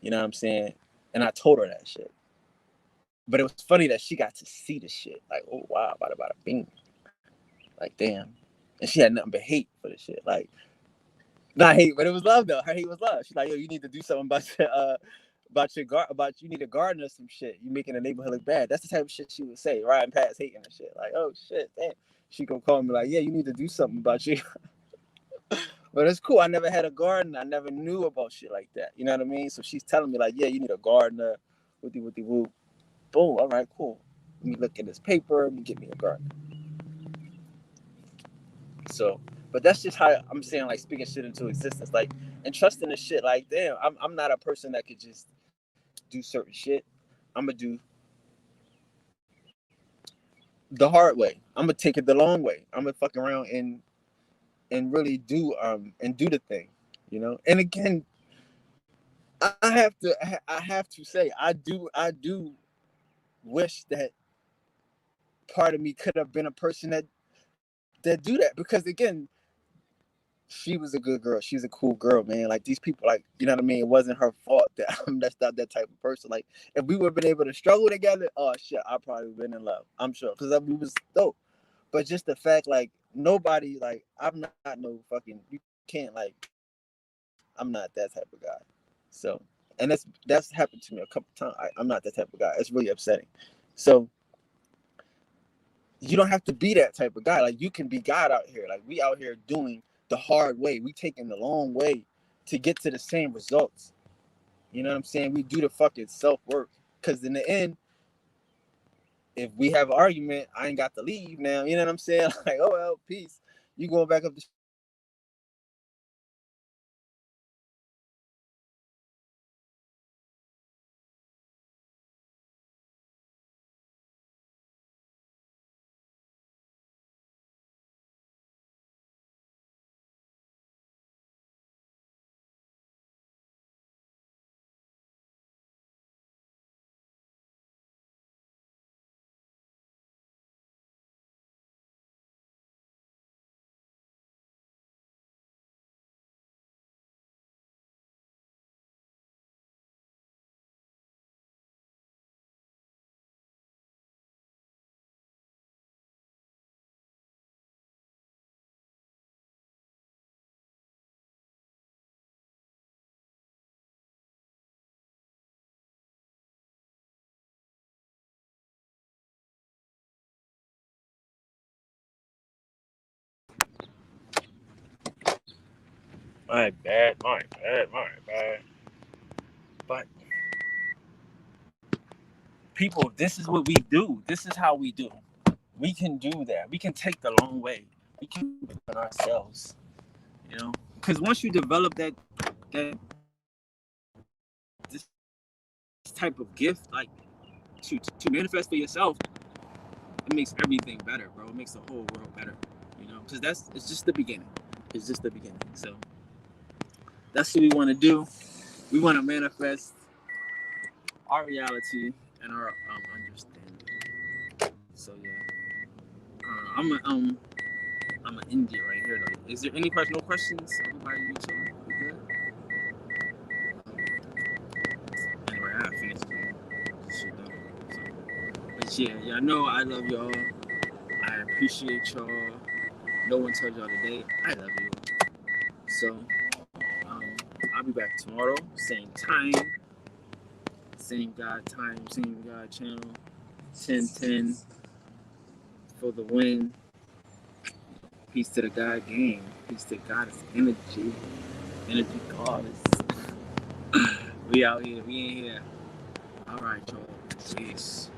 You know what I'm saying? And I told her that shit. But it was funny that she got to see the shit. Like, oh wow, bada bing. Like, damn. And she had nothing but hate for the shit. Like, not hate, but it was love though. Her hate was love. She's like, yo, you need to do something about you need a garden or some shit. You making the neighborhood look bad. That's the type of shit she would say, riding past hating and shit. Like, oh shit, damn. She gonna call me like, yeah, you need to do something about you. But it's cool. I never had a garden. I never knew about shit like that. You know what I mean? So she's telling me like, yeah, you need a gardener. Whoopty whoop. Boom. All right, cool. Let me look at this paper. Let me get me a garden. So, but that's just how I'm saying, like, speaking shit into existence, like, and trusting the shit. Like, damn, I'm not a person that could just do certain shit. I'm gonna do the hard way. I'm gonna take it the long way. I'm gonna fuck around and really do the thing, And again, I have to say, I do wish that part of me could have been a person that do that, because again, she was a good girl. She's a cool girl, man. Like these people, like, you know what I mean? It wasn't her fault that I'm just not that type of person. Like if we would have been able to struggle together, oh shit, I probably would have been in love. I'm sure, because we was dope. But just the fact, like nobody, like I'm not no fucking. You can't like. I'm not that type of guy. So, and that's happened to me a couple times. I'm not that type of guy. It's really upsetting. So you don't have to be that type of guy. Like you can be God out here. Like we out here doing the hard way. We taking the long way to get to the same results. You know what I'm saying? We do the fucking self work. Cause in the end, if we have an argument, I ain't got to leave now. You know what I'm saying? Like, oh well, peace. You going back up the street, I'm going back up the street. You know what I'm saying? Like we got to do the shit that we do. My bad, my bad, my bad. But people, this is what we do. This is how we do. We can do that. We can take the long way. We can believe in ourselves. You know, because once you develop that this type of gift, like to manifest for yourself, it makes everything better, bro. It makes the whole world better. You know, because it's just the beginning. It's just the beginning. So that's what we want to do. We want to manifest our reality and our understanding. So yeah, I'm an India right here though. Is there any question? No questions? Everybody, you chilling? We good? Anyway, I finished this shit though. So, but yeah, y'all know I love y'all. I appreciate y'all. No one told y'all today. I love you. So um, I'll be back tomorrow, same time, same God time, same God channel. 10-10 for the win. Peace to the God game. Peace to Goddess energy. Energy goddess. We out here. We in here. All right, y'all. Peace.